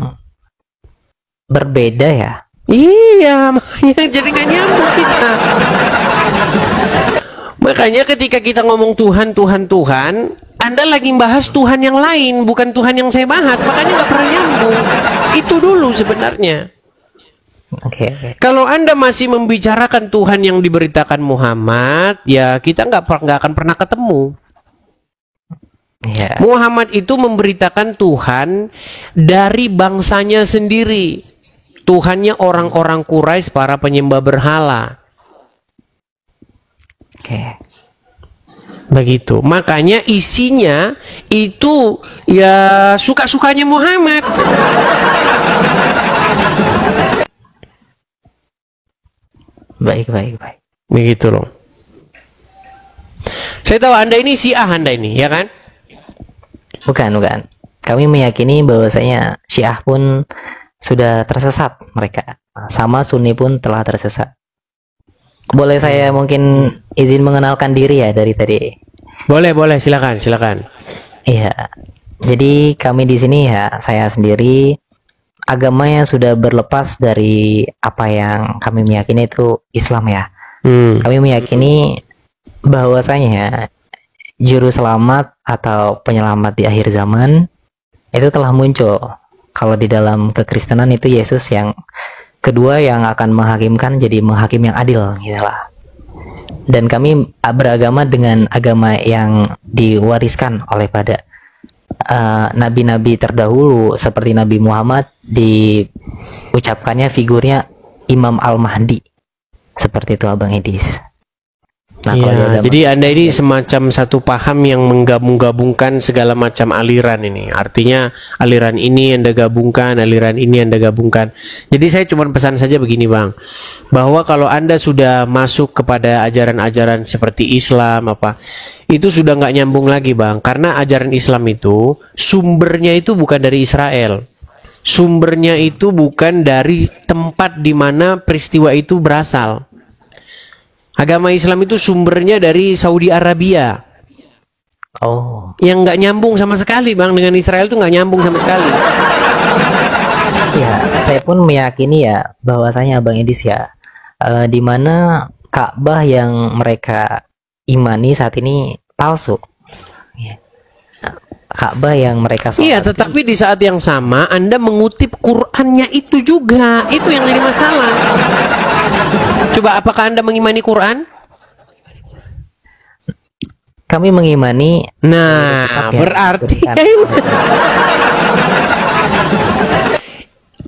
berbeda ya. Iya, makanya jadi nggak nyambung kita. Makanya ketika kita ngomong Tuhan, Anda lagi bahas Tuhan yang lain, bukan Tuhan yang saya bahas. Makanya nggak pernah nyambung. Itu dulu sebenarnya. Oke. Kalau Anda masih membicarakan Tuhan yang diberitakan Muhammad, ya kita nggak akan pernah ketemu. Yeah. Muhammad itu memberitakan Tuhan dari bangsanya sendiri. Tuhannya orang-orang Quraisy, para penyembah berhala. Oke. Begitu. Makanya isinya itu ya suka-sukanya Muhammad. Baik, baik, baik. Begitu loh. Saya tahu Anda ini Syiah, Anda ini, ya kan? Bukan, bukan. Kami meyakini bahwasanya Syiah pun sudah tersesat mereka. Sama Sunni pun telah tersesat. Boleh saya mungkin izin mengenalkan diri ya dari tadi? Boleh, boleh, silakan, silakan. Iya. Jadi kami di sini ya, saya sendiri agamanya sudah berlepas dari apa yang kami meyakini itu Islam ya. Kami meyakini bahwasanya juru selamat atau penyelamat di akhir zaman itu telah muncul. Kalau di dalam kekristenan itu Yesus yang kedua yang akan menghakimkan, jadi menghakim yang adil gitu lah. Dan kami beragama dengan agama yang diwariskan oleh pada nabi-nabi terdahulu seperti Nabi Muhammad, diucapkannya figurnya Imam Al-Mahdi. Seperti itu Abang Idis. Nah, Ya, jadi Anda ini semacam satu paham yang menggabung-gabungkan segala macam aliran ini. Artinya aliran ini Anda gabungkan, aliran ini Anda gabungkan. Jadi saya cuma pesan saja begini Bang, bahwa kalau Anda sudah masuk kepada ajaran-ajaran seperti Islam itu sudah nggak nyambung lagi Bang. Karena ajaran Islam itu sumbernya itu bukan dari Israel. Sumbernya itu bukan dari tempat di mana peristiwa itu berasal. Agama Islam itu sumbernya dari Saudi Arabia. Oh. Yang nggak nyambung sama sekali Bang, dengan Israel itu nggak nyambung sama sekali. Ya, saya pun meyakini ya bahwasanya Abang Idis ya, di mana Ka'bah yang mereka imani saat ini palsu. Ya. Ka'bah yang mereka Iya, tetapi di saat yang sama Anda mengutip Qur'annya itu juga. Itu yang jadi masalah. Coba, apakah Anda mengimani Quran? Kami mengimani. Nah, berarti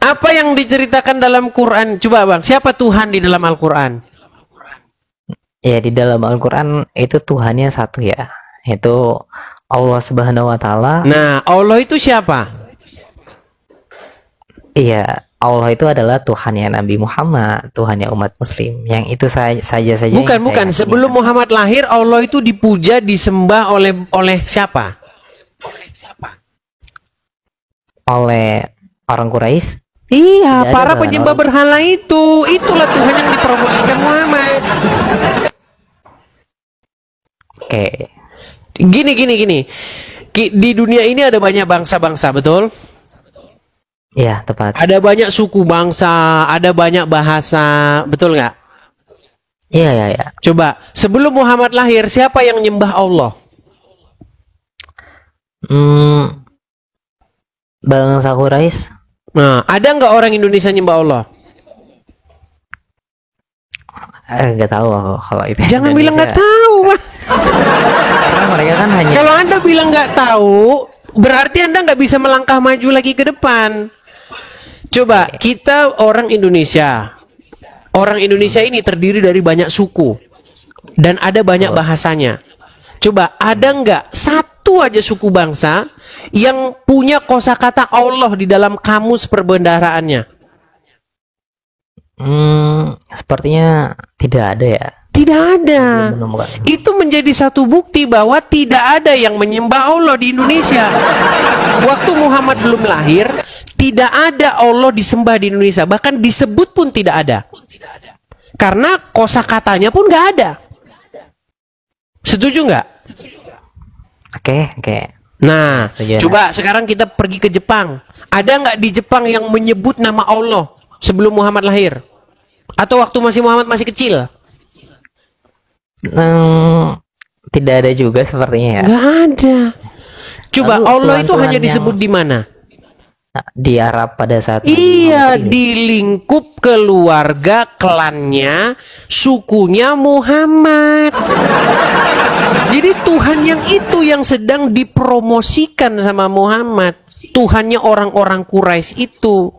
apa yang diceritakan dalam Quran? Coba Bang, siapa Tuhan di dalam Al-Quran? Ya, di dalam Al-Quran itu Tuhannya satu ya, itu Allah Subhanahu Wa Taala. Nah, Allah itu siapa? Iya, Allah itu adalah Tuhannya Nabi Muhammad, Tuhannya umat Muslim. Yang itu saja. Bukan. Sebelum Muhammad lahir, Allah itu dipuja, disembah oleh siapa? Oleh orang Quraisy. Iya, Tidak para ada penyembah orang. berhala itu. Itulah Tuhan yang dipromosikan Muhammad. Oke. Gini. Di dunia ini ada banyak bangsa-bangsa, betul? Iya, tepat. Ada banyak suku bangsa, ada banyak bahasa, betul nggak? Iya. Coba, sebelum Muhammad lahir, siapa yang nyembah Allah? Bangsa Quraisy. Nah, ada nggak orang Indonesia nyembah Allah? Nggak tahu aku kalau itu. Jangan bilang nggak tahu, Pak. Karena mereka kan hanya. Kalau Anda bilang nggak tahu, berarti Anda nggak bisa melangkah maju lagi ke depan. Coba, kita orang Indonesia. Orang Indonesia ini terdiri dari banyak suku. Dan ada banyak bahasanya. Coba, ada nggak satu aja suku bangsa yang punya kosakata Allah di dalam kamus perbendaharaannya? Sepertinya tidak ada ya. Tidak ada. Belum menemukan. Itu menjadi satu bukti bahwa tidak ada yang menyembah Allah di Indonesia. Waktu Muhammad belum lahir, tidak ada Allah disembah di Indonesia. Bahkan disebut pun tidak ada. Karena kosakatanya pun nggak ada. Setuju nggak? Oke. Nah, Setuju. coba sekarang kita pergi ke Jepang. Ada nggak di Jepang yang menyebut nama Allah sebelum Muhammad lahir? Atau waktu Muhammad masih kecil? Tidak ada juga sepertinya ya. Nggak ada. Coba, Lalu Allah itu Tuhan-Tuhan hanya disebut di mana? Di Arab pada saat Iya, Muhammad ini. di lingkup keluarga klannya, sukunya Muhammad. Jadi Tuhan yang itu yang sedang dipromosikan sama Muhammad. Tuhannya orang-orang Quraisy itu.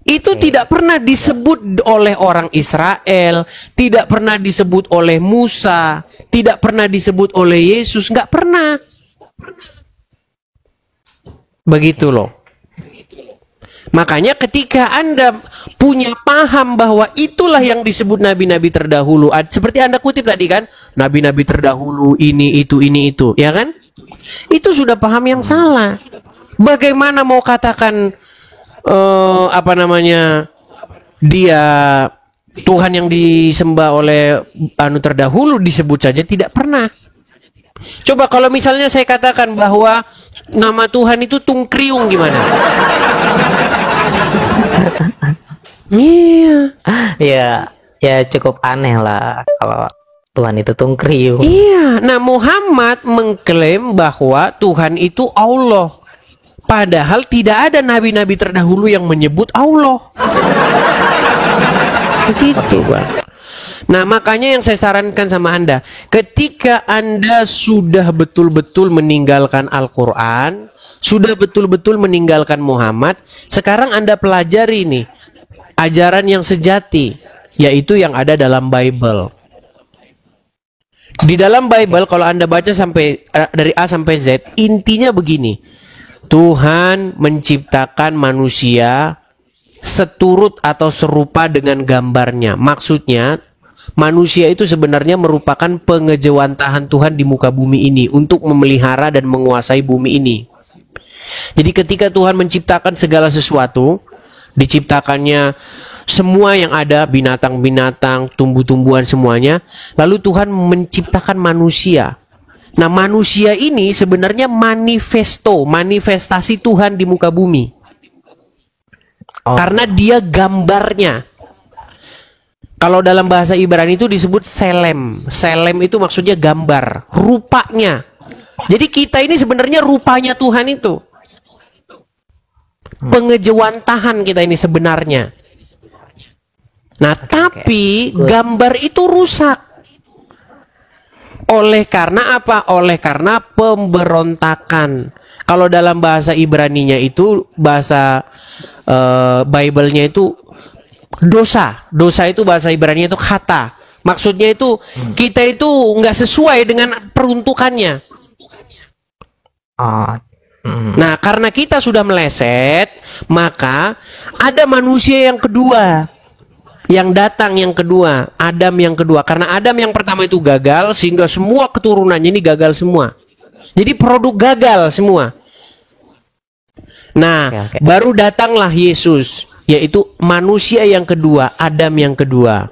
Itu tidak pernah disebut oleh orang Israel, tidak pernah disebut oleh Musa, tidak pernah disebut oleh Yesus, nggak pernah. Begitu loh. Makanya ketika Anda punya paham bahwa itulah yang disebut nabi-nabi terdahulu, seperti Anda kutip tadi kan, nabi-nabi terdahulu ini itu, ya kan? Itu sudah paham yang salah. Bagaimana mau katakan dia Tuhan yang disembah oleh terdahulu disebut saja tidak pernah. Coba kalau misalnya saya katakan bahwa nama Tuhan itu Tungkriung gimana? Iya. Ya cukup aneh lah kalau Tuhan itu Tungkriung. Iya. Nah, Muhammad mengklaim bahwa Tuhan itu Allah. Padahal tidak ada nabi-nabi terdahulu yang menyebut Allah. Begitu, Bang. Nah, makanya yang saya sarankan sama Anda, ketika Anda sudah betul-betul meninggalkan Al-Quran, sudah betul-betul meninggalkan Muhammad, sekarang Anda pelajari nih ajaran yang sejati, yaitu yang ada dalam Bible. Di dalam Bible kalau Anda baca sampai dari A sampai Z, intinya begini. Tuhan menciptakan manusia seturut atau serupa dengan gambarnya. Maksudnya manusia itu sebenarnya merupakan pengejawantahan Tuhan di muka bumi ini untuk memelihara dan menguasai bumi ini. Jadi ketika Tuhan menciptakan segala sesuatu, diciptakannya semua yang ada, binatang-binatang, tumbuh-tumbuhan semuanya, lalu Tuhan menciptakan manusia. Nah, manusia ini sebenarnya manifestasi Tuhan di muka bumi. Karena dia gambarnya. Kalau dalam bahasa Ibrani itu disebut selem. Selem itu maksudnya gambar, rupanya. Jadi kita ini sebenarnya rupanya Tuhan itu. Pengejawantahan kita ini sebenarnya. Nah, tapi gambar itu rusak. Oleh karena apa? Oleh karena pemberontakan. Kalau dalam bahasa Ibraninya itu, bahasa Bible-nya itu dosa. Dosa itu bahasa Ibrani itu kata. Maksudnya itu kita itu nggak sesuai dengan peruntukannya. Nah, karena kita sudah meleset, maka ada manusia yang kedua. Yang datang yang kedua, Adam yang kedua. Karena Adam yang pertama itu gagal, sehingga semua keturunannya ini gagal semua. Jadi produk gagal semua. Nah, baru datanglah Yesus, yaitu manusia yang kedua, Adam yang kedua.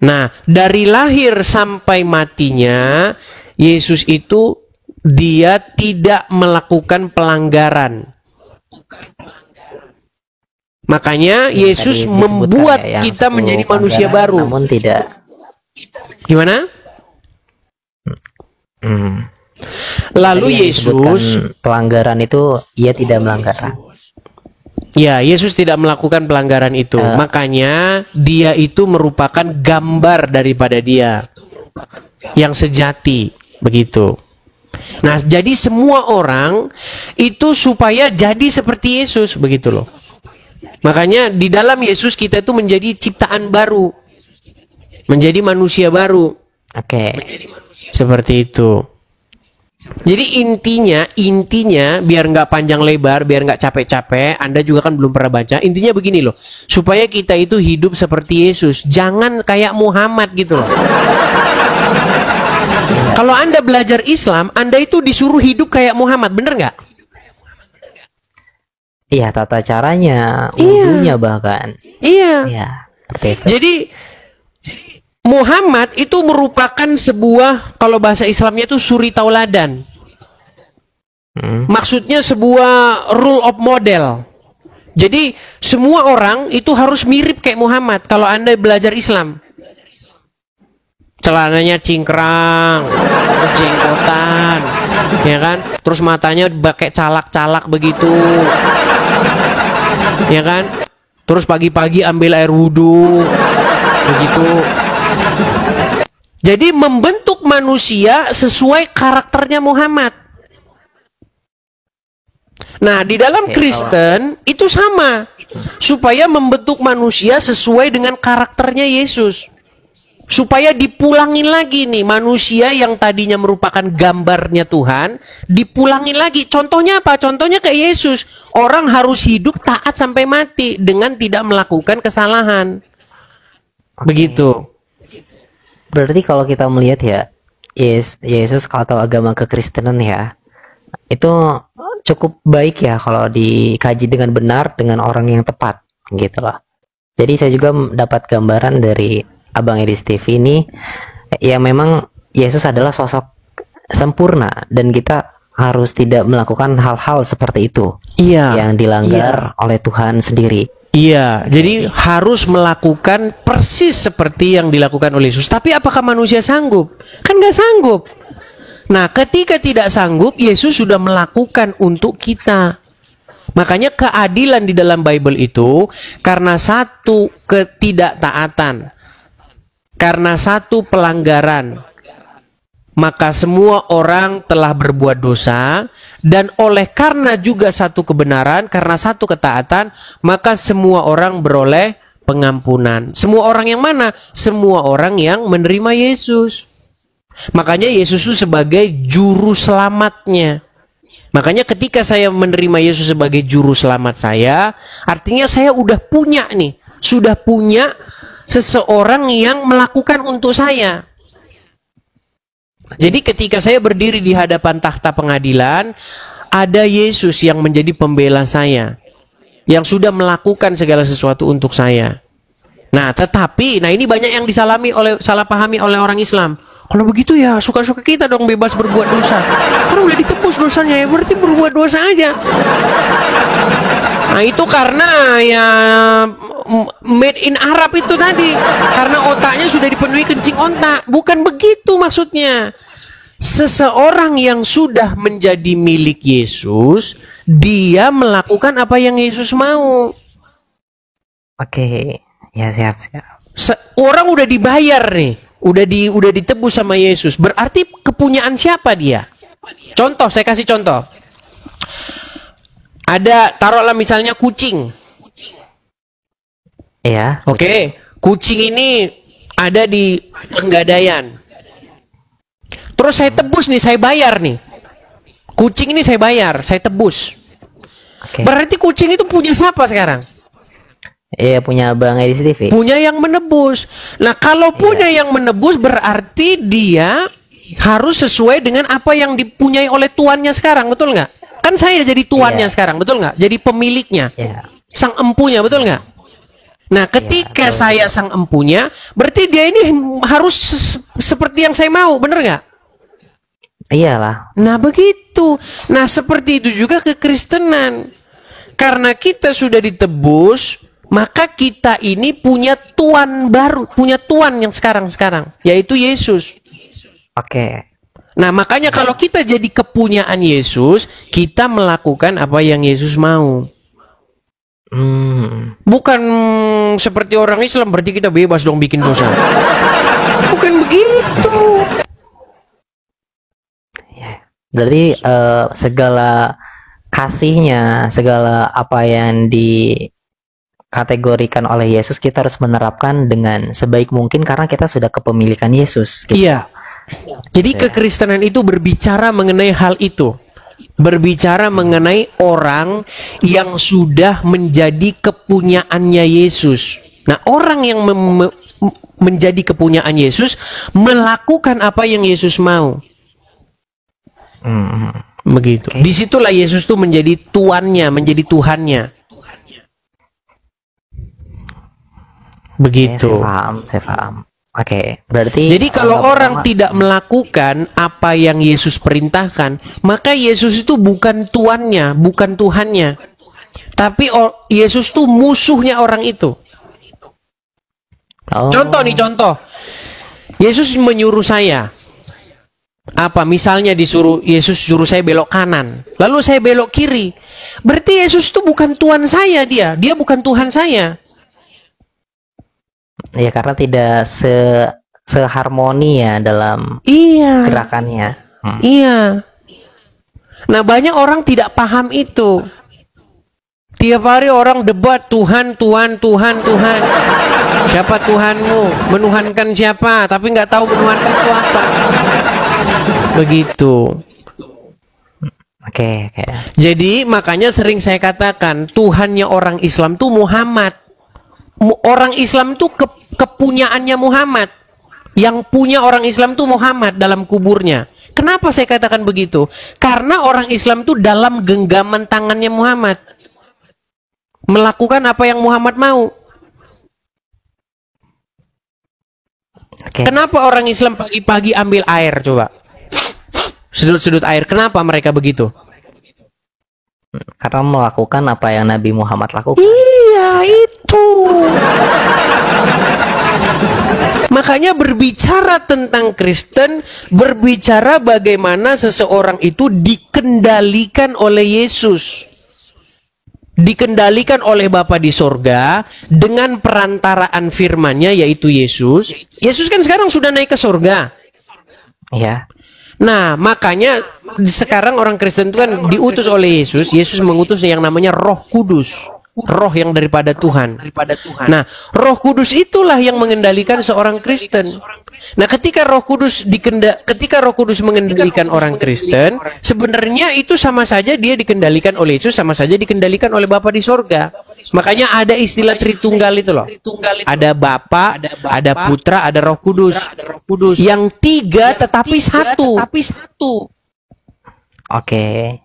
Nah, dari lahir sampai matinya, Yesus itu dia tidak melakukan pelanggaran. Makanya Yesus membuat kita menjadi manusia baru. Namun tidak. Gimana? Lalu Yesus pelanggaran itu ia tidak melanggar. Ya, Yesus tidak melakukan pelanggaran itu. Makanya dia itu merupakan gambar daripada dia yang sejati, begitu. Nah, jadi semua orang itu supaya jadi seperti Yesus, begitu loh. Makanya di dalam Yesus kita itu menjadi ciptaan baru, menjadi manusia baru. Seperti itu. Jadi intinya biar nggak panjang lebar, biar nggak capek-capek, Anda juga kan belum pernah baca. Intinya begini loh, supaya kita itu hidup seperti Yesus, jangan kayak Muhammad gitu loh. Kalau Anda belajar Islam, Anda itu disuruh hidup kayak Muhammad, bener nggak? Iya, tata caranya, wudunya bahkan. Iya. Seperti itu. Jadi Muhammad itu merupakan sebuah, kalau bahasa Islamnya itu suri tauladan. Maksudnya sebuah rule of model. Jadi semua orang itu harus mirip kayak Muhammad kalau Anda belajar Islam. Celananya cingkrang, jenggotan, ya kan? Terus matanya pakai calak-calak begitu, ya kan? Terus pagi-pagi ambil air wudhu, begitu. Jadi membentuk manusia sesuai karakternya Muhammad. Nah, di dalam Kristen itu sama, supaya membentuk manusia sesuai dengan karakternya Yesus. supaya dipulangin lagi nih manusia yang tadinya merupakan gambarnya Tuhan, dipulangin lagi. Contohnya apa? Contohnya kayak Yesus. Orang harus hidup taat sampai mati dengan tidak melakukan kesalahan. Begitu. Berarti kalau kita melihat ya, Yesus atau agama kekristenan ya, itu cukup baik ya kalau dikaji dengan benar dengan orang yang tepat gitu loh. Jadi saya juga dapat gambaran dari Abang Edis TV ini, ya memang Yesus adalah sosok sempurna dan kita harus tidak melakukan hal-hal seperti itu yang dilanggar oleh Tuhan sendiri. Iya, jadi harus melakukan persis seperti yang dilakukan oleh Yesus. Tapi apakah manusia sanggup? Kan nggak sanggup. Nah, ketika tidak sanggup, Yesus sudah melakukan untuk kita. Makanya keadilan di dalam Bible itu karena satu ketidaktaatan, karena satu pelanggaran, maka semua orang telah berbuat dosa, dan oleh karena juga satu kebenaran, karena satu ketaatan, maka semua orang beroleh pengampunan. Semua orang yang mana? Semua orang yang menerima Yesus. Makanya Yesus itu sebagai juru selamatnya. Makanya ketika saya menerima Yesus sebagai juru selamat saya, artinya saya udah punya nih, sudah punya seseorang yang melakukan untuk saya. Jadi ketika saya berdiri di hadapan takhta pengadilan, ada Yesus yang menjadi pembela saya, yang sudah melakukan segala sesuatu untuk saya. Nah, tetapi, ini banyak yang salah pahami oleh orang Islam. Kalau begitu ya suka-suka kita dong bebas berbuat dosa. Kalau udah ditebus dosanya ya berarti berbuat dosa aja. Nah, itu karena ya made in Arab itu tadi. Karena otaknya sudah dipenuhi kencing otak. Bukan begitu maksudnya. Seseorang yang sudah menjadi milik Yesus, dia melakukan apa yang Yesus mau. Oke. Ya, siap. Orang udah dibayar nih, udah ditebus sama Yesus. Berarti kepunyaan siapa dia? Contoh, saya kasih contoh. Ada, taruhlah misalnya kucing. Iya. Oke, kucing ini ada di Pegadaian. Terus saya tebus nih, saya bayar nih. Kucing ini saya bayar, saya tebus. Oke. Berarti kucing itu punya siapa sekarang? Iya, punya Abang Edis TV. Punya yang menebus. Nah, kalau punya yang menebus berarti dia harus sesuai dengan apa yang dipunyai oleh tuannya sekarang, betul nggak? Kan saya jadi tuannya sekarang, betul nggak? Jadi pemiliknya, sang empunya, betul nggak? Nah, ketika saya sang empunya, berarti dia ini harus seperti yang saya mau, bener nggak? Iyalah. Nah, begitu. Nah, seperti itu juga kekristenan. Karena kita sudah ditebus, maka kita ini punya tuan baru, punya tuan yang sekarang, yaitu Yesus. Oke. Nah, makanya kalau kita jadi kepunyaan Yesus, kita melakukan apa yang Yesus mau. Bukan seperti orang Islam, berarti kita bebas dong bikin dosa. Bukan begitu. Berarti segala kasihnya, segala apa yang dikategorikan oleh Yesus, kita harus menerapkan dengan sebaik mungkin karena kita sudah kepemilikan Yesus. Gitu. Iya. Jadi kekristenan itu berbicara mengenai hal itu. Berbicara mengenai orang yang sudah menjadi kepunyaannya Yesus. Nah, orang yang menjadi kepunyaan Yesus melakukan apa yang Yesus mau. Begitu. Disitulah Yesus tuh menjadi tuannya, menjadi Tuhannya. Begitu. Saya paham. Oke, berarti jadi kalau orang tidak melakukan apa yang Yesus perintahkan, maka Yesus itu bukan tuannya, bukan Tuhannya. Tapi Yesus itu musuhnya orang itu. Contoh. Yesus menyuruh saya. Apa misalnya Yesus suruh saya belok kanan, lalu saya belok kiri. Berarti Yesus itu bukan Tuhan saya, dia bukan Tuhan saya. Ya, karena tidak seharmoni ya dalam gerakannya. Iya. Nah, banyak orang tidak paham itu. Tiap hari orang debat Tuhan, Tuhan, Tuhan, Tuhan. Siapa Tuhanmu? Menuhankan siapa? Tapi nggak tahu menuhankan itu apa. Begitu. Oke. Jadi makanya sering saya katakan Tuhannya orang Islam tuh Muhammad. Orang Islam tuh kepunyaannya Muhammad. Yang punya orang Islam tuh Muhammad dalam kuburnya. Kenapa saya katakan begitu? Karena orang Islam tuh dalam genggaman tangannya Muhammad. Melakukan apa yang Muhammad mau. Oke. Kenapa orang Islam pagi-pagi ambil air coba? Sudut-sudut air. Kenapa mereka begitu? Karena melakukan apa yang Nabi Muhammad lakukan. Iya, itu. Makanya berbicara tentang Kristen, berbicara bagaimana seseorang itu dikendalikan oleh Yesus. Dikendalikan oleh Bapa di sorga dengan perantaraan firman-Nya yaitu Yesus. Yesus kan sekarang sudah naik ke sorga. Iya. Nah, makanya sekarang orang Kristen itu kan diutus oleh Yesus. Yesus mengutus yang namanya Roh Kudus. Roh yang daripada Tuhan. Nah, Roh Kudus itulah yang mengendalikan seorang Kristen. Nah, ketika Roh Kudus mengendalikan orang Kristen, sebenarnya itu sama saja dia dikendalikan oleh Yesus, sama saja dikendalikan oleh Bapa di sorga. Makanya ada istilah Tritunggal itu loh. Ada Bapa, ada Putra, ada Roh Kudus. Yang tiga tetapi satu. Oke.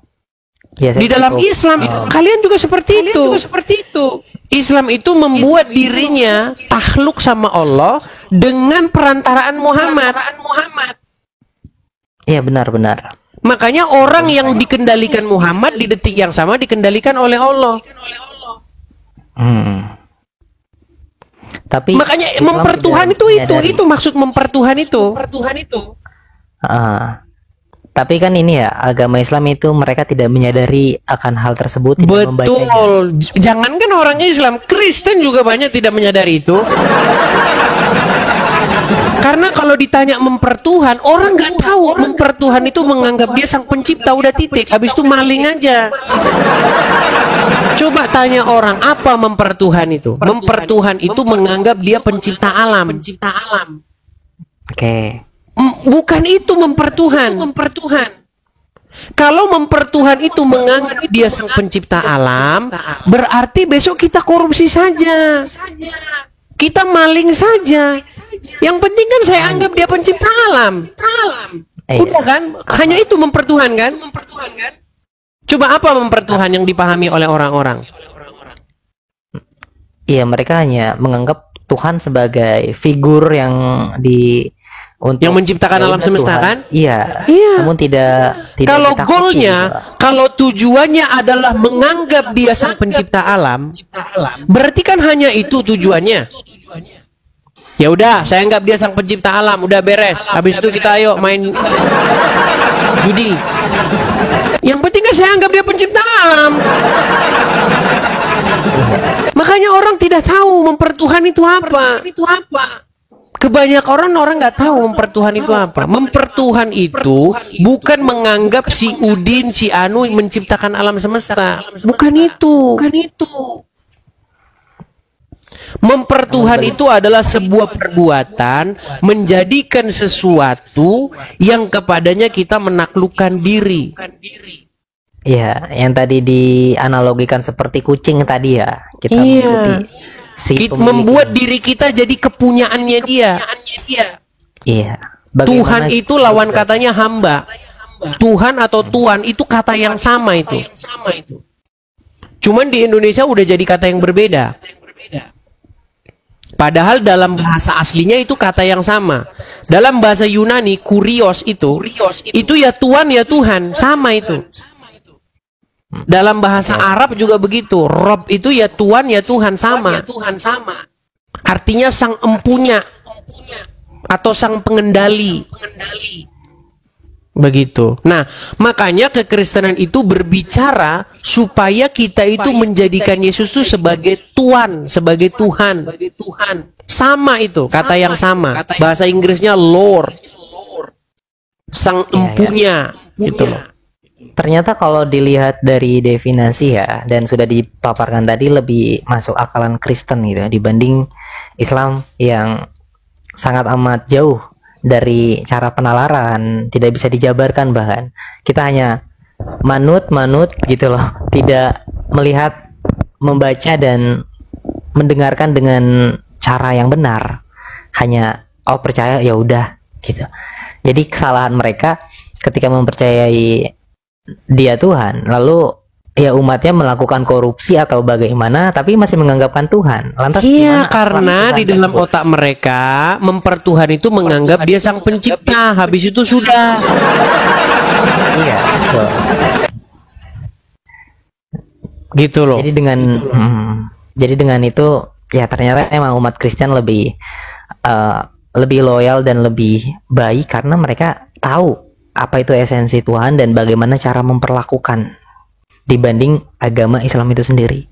Ya, Di dalam Islam kalian juga seperti itu. Islam itu membuat dirinya takluk sama Allah dengan perantaraan Muhammad. Iya, benar. Makanya orang yang dikendalikan Muhammad di detik yang sama dikendalikan oleh Allah. Tapi makanya Islam mempertuhan itu maksud mempertuhan itu. Tapi kan ini ya, agama Islam itu mereka tidak menyadari akan hal tersebut, tidak membacanya. Betul. Jangankan orangnya Islam, Kristen juga banyak tidak menyadari itu. Karena kalau ditanya mempertuhan, orang nggak tahu mempertuhan itu menganggap dia sang pencipta, udah titik. Habis itu maling aja. Coba tanya orang, apa mempertuhan itu? Mempertuhan itu menganggap dia pencipta alam. Oke. Bukan itu mempertuhan. Kalau mempertuhan itu menganggap dia sang pencipta alam, berarti besok kita korupsi saja. Kita maling saja. Yang penting kan saya anggap dia pencipta alam. Udah kan? Hanya itu mempertuhan kan? Coba apa mempertuhan yang dipahami oleh orang-orang? Iya, mereka hanya menganggap Tuhan sebagai figur yang yang menciptakan alam semesta Tuhan. kan? Iya. Namun tidak kalau ditakuti goalnya, juga. kalau tujuannya adalah menganggap dia sang pencipta alam, berarti kan hanya itu tujuannya. Ya udah, saya anggap dia sang pencipta alam, udah beres. Habis itu kita ayo main judi. Yang penting kan saya anggap dia pencipta alam. Makanya orang tidak tahu mempertuhan itu apa. Kebanyakan orang nggak tahu mempertuhan itu apa. Mempertuhan itu bukan menganggap si Udin, si Anu menciptakan alam semesta. Bukan itu. Mempertuhan itu adalah sebuah perbuatan menjadikan sesuatu yang kepadanya kita menaklukkan diri. Iya, yang tadi dianalogikan seperti kucing tadi ya. Kita mengikuti membuat diri kita jadi kepunyaannya dia. Iya. Tuhan itu lawan katanya hamba. Tuhan atau Tuan itu kata yang sama itu. Cuman di Indonesia udah jadi kata yang berbeda. Padahal dalam bahasa aslinya itu kata yang sama. Dalam bahasa Yunani, kurios itu ya Tuan ya Tuhan, sama itu. Dalam bahasa Arab juga begitu. Rob itu ya Tuhan ya Tuhan, sama. Artinya sang empunya atau sang pengendali. Begitu. Nah, makanya kekristenan itu berbicara supaya kita itu menjadikan Yesus itu sebagai Tuan, sebagai Tuhan. Sama itu, kata yang sama. Bahasa Inggrisnya Lord. Sang empunya, gitu loh. Ternyata kalau dilihat dari definisi ya, dan sudah dipaparkan tadi, lebih masuk akalan Kristen gitu dibanding Islam yang sangat amat jauh dari cara penalaran, tidak bisa dijabarkan, bahkan kita hanya manut gitu loh, tidak melihat, membaca dan mendengarkan dengan cara yang benar, hanya percaya ya udah gitu. Jadi kesalahan mereka ketika mempercayai dia Tuhan, lalu ya umatnya melakukan korupsi atau bagaimana, tapi masih menganggapkan Tuhan. Lantas Iya, gimana karena Tuhan di dalam tersebut? otak mereka mempertuhan itu menganggap dia sang pencipta. Habis itu sudah. Iya, betul. Gitu loh. Jadi dengan itu ya ternyata emang umat Kristen lebih loyal dan lebih baik karena mereka tahu apa itu esensi Tuhan dan bagaimana cara memperlakukan dibanding agama Islam itu sendiri.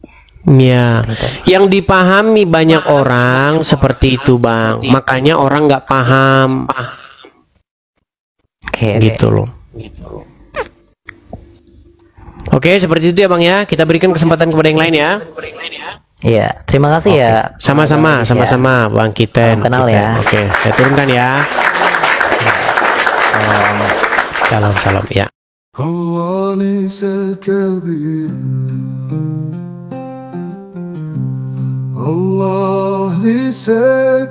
Ya, yang dipahami banyak orang seperti itu, Bang. Makanya orang nggak paham. Oke. Gitu loh. Oke, seperti itu ya, Bang ya. Kita berikan kesempatan kepada yang lain ya. Iya, terima kasih ya. Sama-sama, sama-sama, Bang Kiten. Salam kenal Kiten. ya. Oke, saya turunkan ya. Salam, ya. الله ليس الكبير الله ليس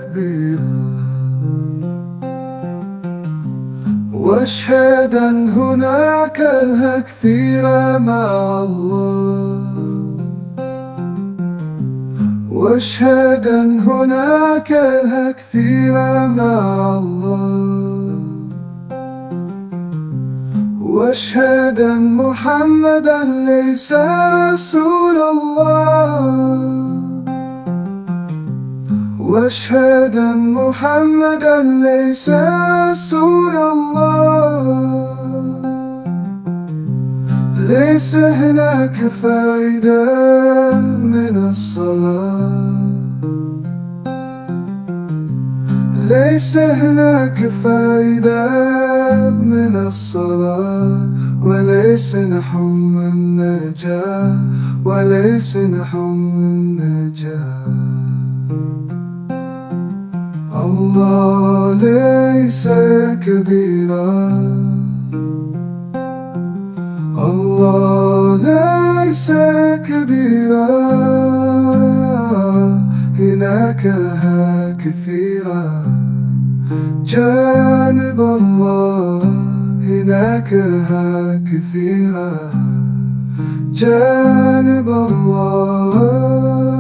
كبير واشهد أن هناك الكثير مع الله واشهد أن هناك الكثير مع الله واشهد أن محمدا ليس رسول الله واشهد أن محمدا ليس رسول الله ليس هناك فائدة من الصلاة ليس هناك فائدة من الصلاة وليس نحم النجاة وليس نحم النجاة الله ليس كبيرا الله ليس كبيرا هناك كثيرا جانب الله هناك كثيرا جانب الله